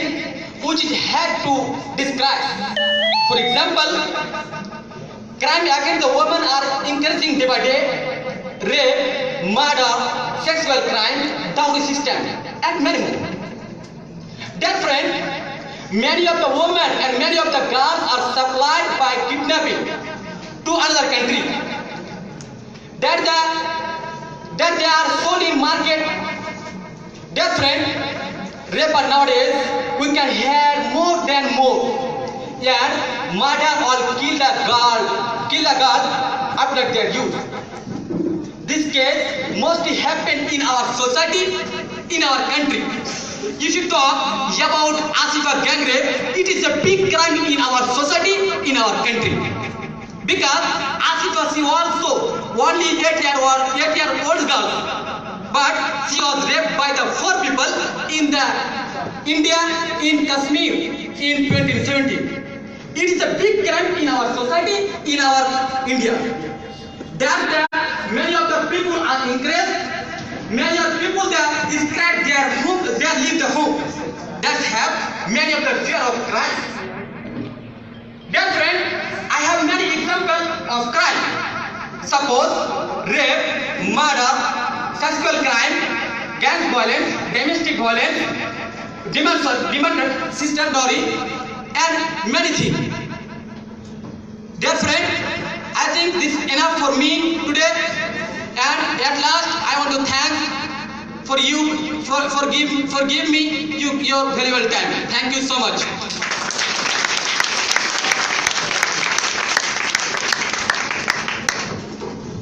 which is hard to describe. For example, crime against the women are increasing day by day. Rape, murder, sexual crime, dowry system, and many more. Dear friend, many of the women and many of the girls are supplied by kidnapping to another country. That they are sold in market. Dear friend, rape nowadays we can hear more than more. And murder or kill a girl after their youth. This case mostly happen in our society, in our country. If you talk about Asifa gang rape, it is a big crime in our society, in our country. Because Asifa, she also only 8-year-old girl, but she was raped by the 4 people in the India, in Kashmir, in 2017. It is a big crime in our society, in our India. That many of the people are increased, many of the people that describe their home, they leave the home, that have many of the fear of crime. Dear friend, I have many examples of crime. Suppose rape, murder, sexual crime, gang violence, domestic violence, demand system dowry, and many things. Dear friend, I think this is enough for me today, and at last I want to thank for you for give me your valuable time. Thank you so much.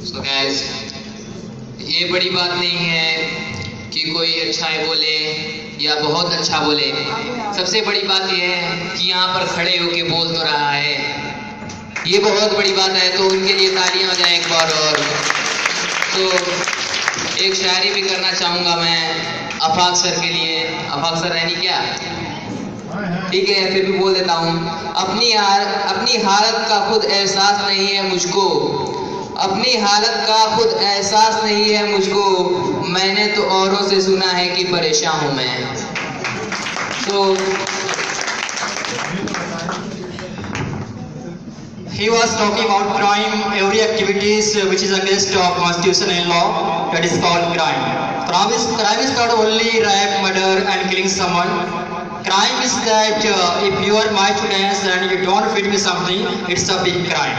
So guys, ये बड़ी बात नहीं है कि कोई अच्छा बोले या बहुत अच्छा बोले. सबसे बड़ी बात यह है कि यहाँ पर खड़े होके बोल तो रहा है, ये बहुत बड़ी बात है. तो उनके लिए तालियां हो जाए एक बार. और तो एक शायरी भी करना चाहूँगा मैं अफाक सर के लिए. अफाक सर रहनी क्या? ठीक है, फिर भी बोल देता हूँ. अपनी हालत का खुद एहसास नहीं है मुझको, अपनी हालत का खुद एहसास नहीं है मुझको. मैंने तो औरों से सुना है कि परेशान हूँ मैं. तो He was talking about crime, every activities which is against of constitution and law, that is called crime. Crime is not only rape, murder and killing someone. Crime is that if you are my students and you don't feed me something, it's a big crime.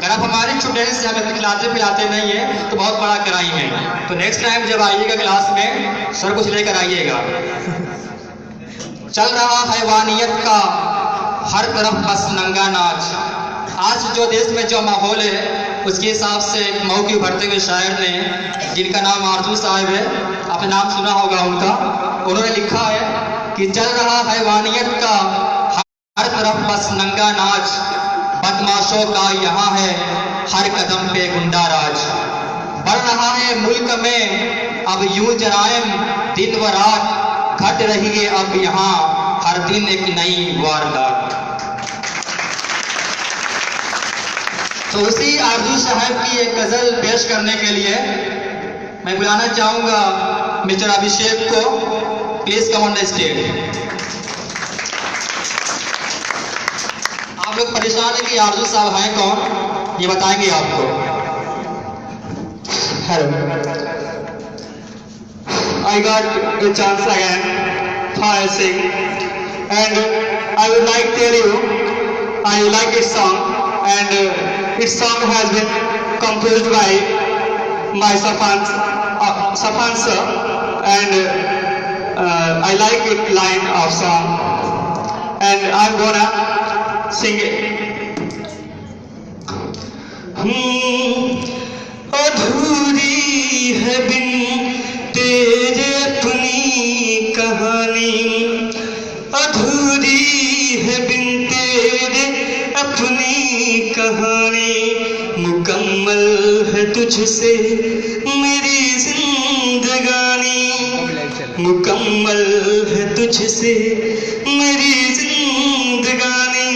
अगर आप हमारे students से हमें खिलाते पिलाते नहीं है तो बहुत बड़ा क्राइम है. तो नेक्स्ट टाइम जब आइएगा क्लास में सर कुछ लेकर आइएगा. चल रहा हैवानियत का हर तरफ बस नंगा नाच। आज जो देश में जो माहौल है उसके हिसाब से मऊ के उभरते हुए शायर ने, जिनका नाम आरजू साहब है, आपने नाम सुना होगा उनका, उन्होंने लिखा है कि चल रहा हैवानियत का हर तरफ बस नंगा नाच, बदमाशों का यहाँ है हर कदम पे गुंडा राज। बढ़ रहा है मुल्क में अब यूं जराइम दिन व रात, घट रही है अब यहाँ हर दिन एक नई वारदात। तो उसी आरजू साहब की एक गजल पेश करने के लिए मैं बुलाना चाहूंगा मिस्टर अभिषेक को। Please come on the stage. आप लोग परेशान है कि आरजू साहब हैं कौन, ये बताएंगे आपको। Hello, I got a chance again for sing, and I would like to tell you I like its song, and its song has been composed by my Safan sir, and I like it line of song, and I'm gonna sing it. अधूरी है बिन तेरे अपनी कहानी, अधूरी है बिन तेरे अपनी कहानी, मुकम्मल है तुझसे मेरी जिंदगानी, मुकम्मल है तुझसे मेरी जिंदगानी।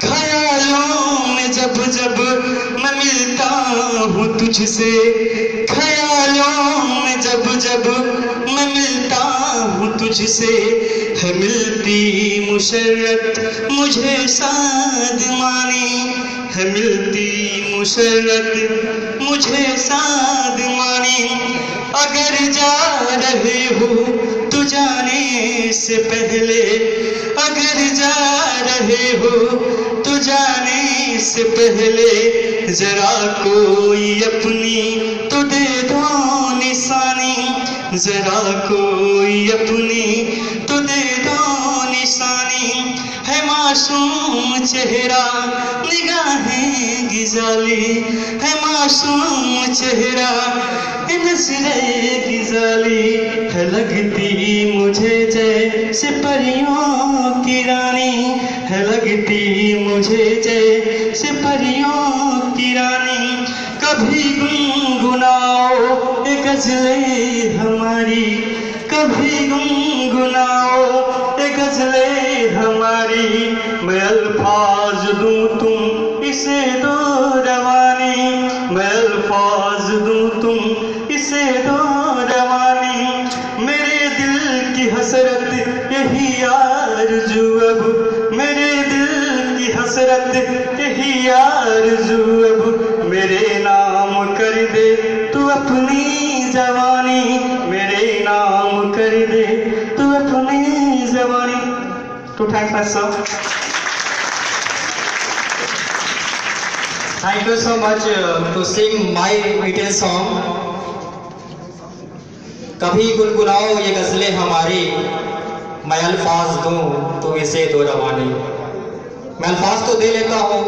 ख्यालों में जब जब मैं मिलता हूँ तुझसे, ख्यालों में जब जब मैं मिलता हूँ तुझसे, है मिलती मुशर्रत मुझे सादमानी, है मिलती मुशर्रत मुझे सादमानी। अगर जा रहे हो तो जाने से पहले, अगर जा रहे हो तो जाने से पहले, जरा कोई अपनी तो दे दो निशानी, जरा कोई अपनी तो दे दो निशानी। है मासूम चेहरा निगाहें गिजाली, है मासूम चेहरा नजरें गिजाली, है लगती मुझे जैसे परियों की रानी, है लगती मुझे जैसे परियों की रानी। कभी गुनगुनाओ ये गजलें हमारी, कभी गुनगुनाओ ये गजलें हमारी, मैं अल्फाज दूं तुम इसे दो रवानी, मैं अल्फाज दूं तुम इसे दो रवानी। मेरे दिल की हसरत यही आरज़ू अब, मेरे दिल की हसरत यही आरज़ू अब, मेरे नाम कर दे तू अपनी जवानी, मेरे नाम कर दे तू अपनी जवानी। To thank myself. Thank you so much to sing my little song. कभी गुनगुनाओ ये गजलें हमारी, मैं अल्फाज दूं तो इसे दो रवानी। मैं अल्फाज तो दे लेता हूँ,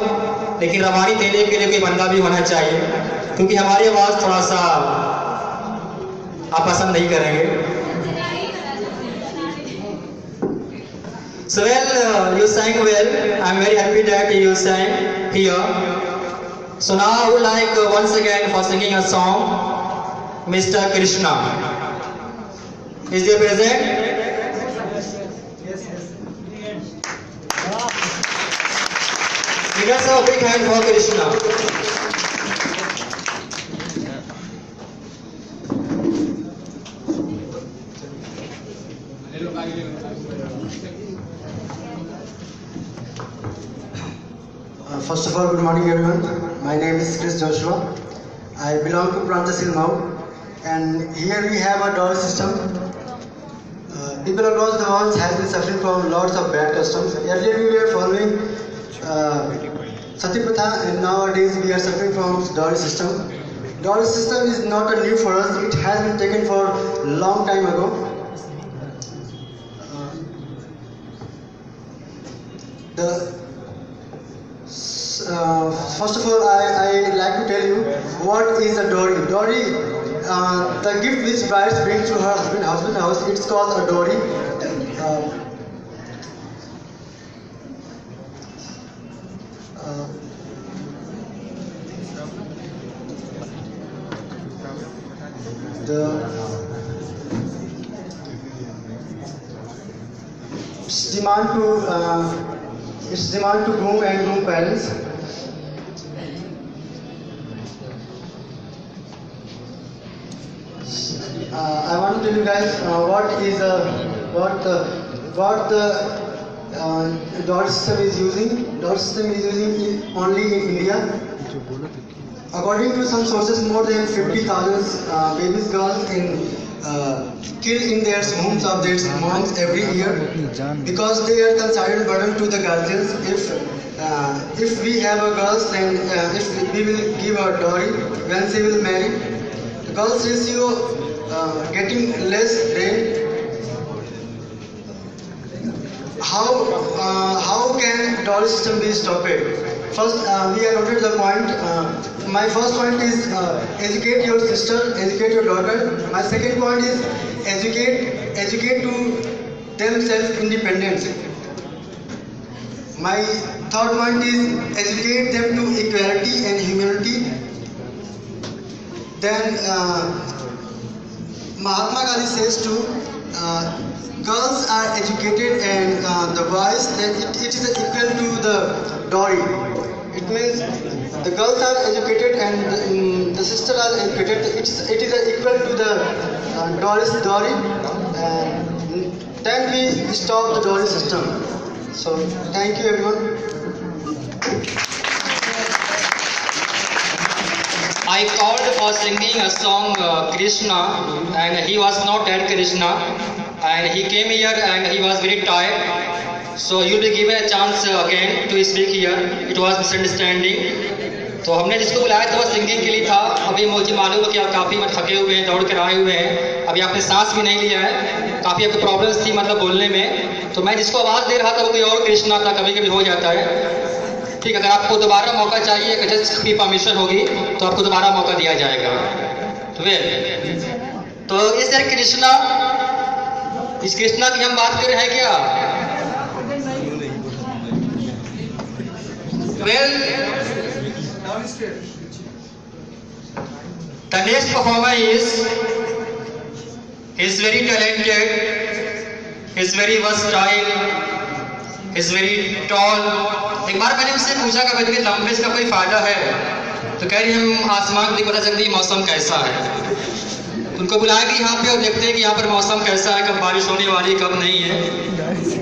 लेकिन रवानी देने के लिए कोई बंदा भी होना चाहिए, क्योंकि हमारी आवाज़ थोड़ा सा आप पसंद नहीं करेंगे। So well, you sang well. I'm very happy that you sang here. So now I would like once again for singing a song, Mr. Krishna. Is he present? Give us a big hand for Krishna. First of all, good morning everyone. My name is Chris Joshua. I belong to Prantasil Mau, and here we have a dollar system. People across the world have been suffering from lots of bad customs. Earlier we were following Sati Pratha, and nowadays we are suffering from dollar system. Dollar system is not a new for us. It has been taken for a long time ago. First of all, I like to tell you what is a dowry. Dowry, the gift which bride brings to her husband house, it's called a dowry. It's demand to groom and groom parents. I want to tell you guys what the dowry system is using. Dowry system is using only in India. According to some sources, more than 50,000 babies, girls killed in their homes of their moms every year because they are considered burden to the guardians. If we have a girl, then if we will give her dowry when she will marry, the girls ratio getting less. Then how can dowry system be stopped? First, we have noted the point. My first point is educate your sister, educate your daughter. My second point is educate to themselves independence. My third point is educate them to equality and humanity. Then Mahatma Gandhi says to girls are educated and the boys, then it is equal to the dowry. It means the girls are educated and the sisters are educated. It is equal to the dowry. Then we stop the dowry system. So thank you everyone. I called for singing a song Krishna, and he was not that Krishna, and he came here and he was very tired. So you will be given a chance again to speak here. It was misunderstanding. तो हमने जिसको बुलाया था वो singing के लिए था. अभी मुझे मालूम है कि आप काफ़ी थके हुए हैं, दौड़ कर आए हुए हैं. अभी आपने सांस भी नहीं लिया है, काफ़ी आपको प्रॉब्लम्स थी मतलब बोलने में. तो मैं जिसको आवाज़ दे रहा था वो कोई और कृष्णा था. कभी कभी हो जाता है. ठीक, अगर आपको दोबारा मौका चाहिए, अगर जज की परमिशन होगी तो आपको दोबारा मौका दिया जाएगा. तो इस तरह कृष्णा, इस कृष्णा की हम बात कर रहे हैं क्या? The next performer is very talented, is very versatile, is very tall. एक बार मैंने उससे पूछा कि भाई लंबे का कोई फायदा है, तो कह रही हम आसमान देख पता चलती है मौसम कैसा है. उनको बुलाएंगे यहाँ पे और देखते हैं कि यहाँ पर मौसम कैसा है, कब बारिश होने वाली कब नहीं है.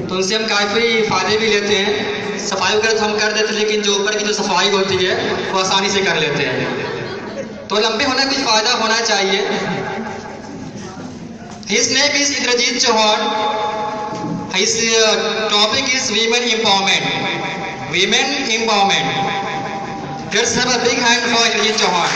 तो उनसे हम काफ़ी फायदे भी लेते हैं. सफाई वगैरह तो हम कर देते हैं, लेकिन जो ऊपर की जो सफाई होती है वो आसानी से कर लेते हैं. तो लंबे होने का कुछ फायदा होना चाहिए. His name is Indrajit Chauhan. His topic is women empowerment. Women empowerment. Let's have a big hand for Indrajit Chauhan.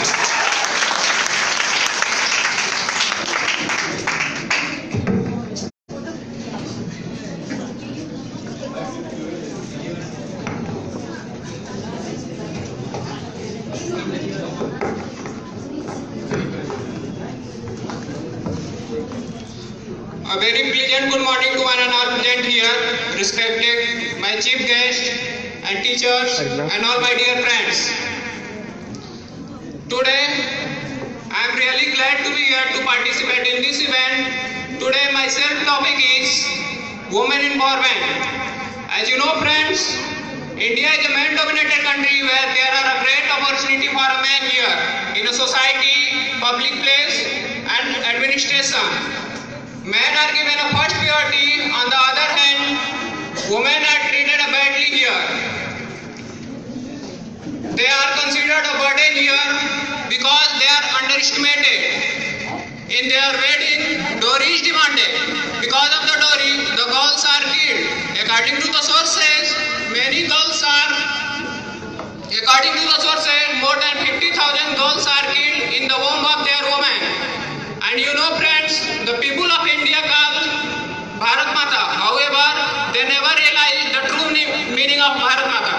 A very pleasant good morning to one and all present here, respected my chief guest and teachers and all my dear friends. Today, I am really glad to be here to participate in this event. Today, my self-topic is women empowerment. As you know, friends, India is a man-dominated country where there are a great opportunity for a man here in a society, public place, and administration. Men are given a first priority. On the other hand, women are treated badly here. They are considered a burden here because they are underestimated. In their wedding, dowry is demanded. Because of the dowry, the girls are killed. According to the sources, more than 50,000 girls are killed in the womb of their women. And you know, friends, the people of meaning of Bharat Mata.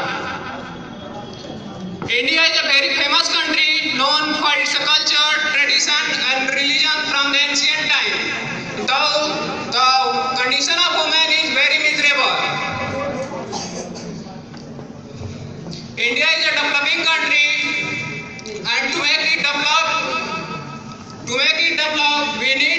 India is a very famous country known for its culture, tradition and religion from the ancient time. Though the condition of women is very miserable. India is a developing country, and to make it develop, we need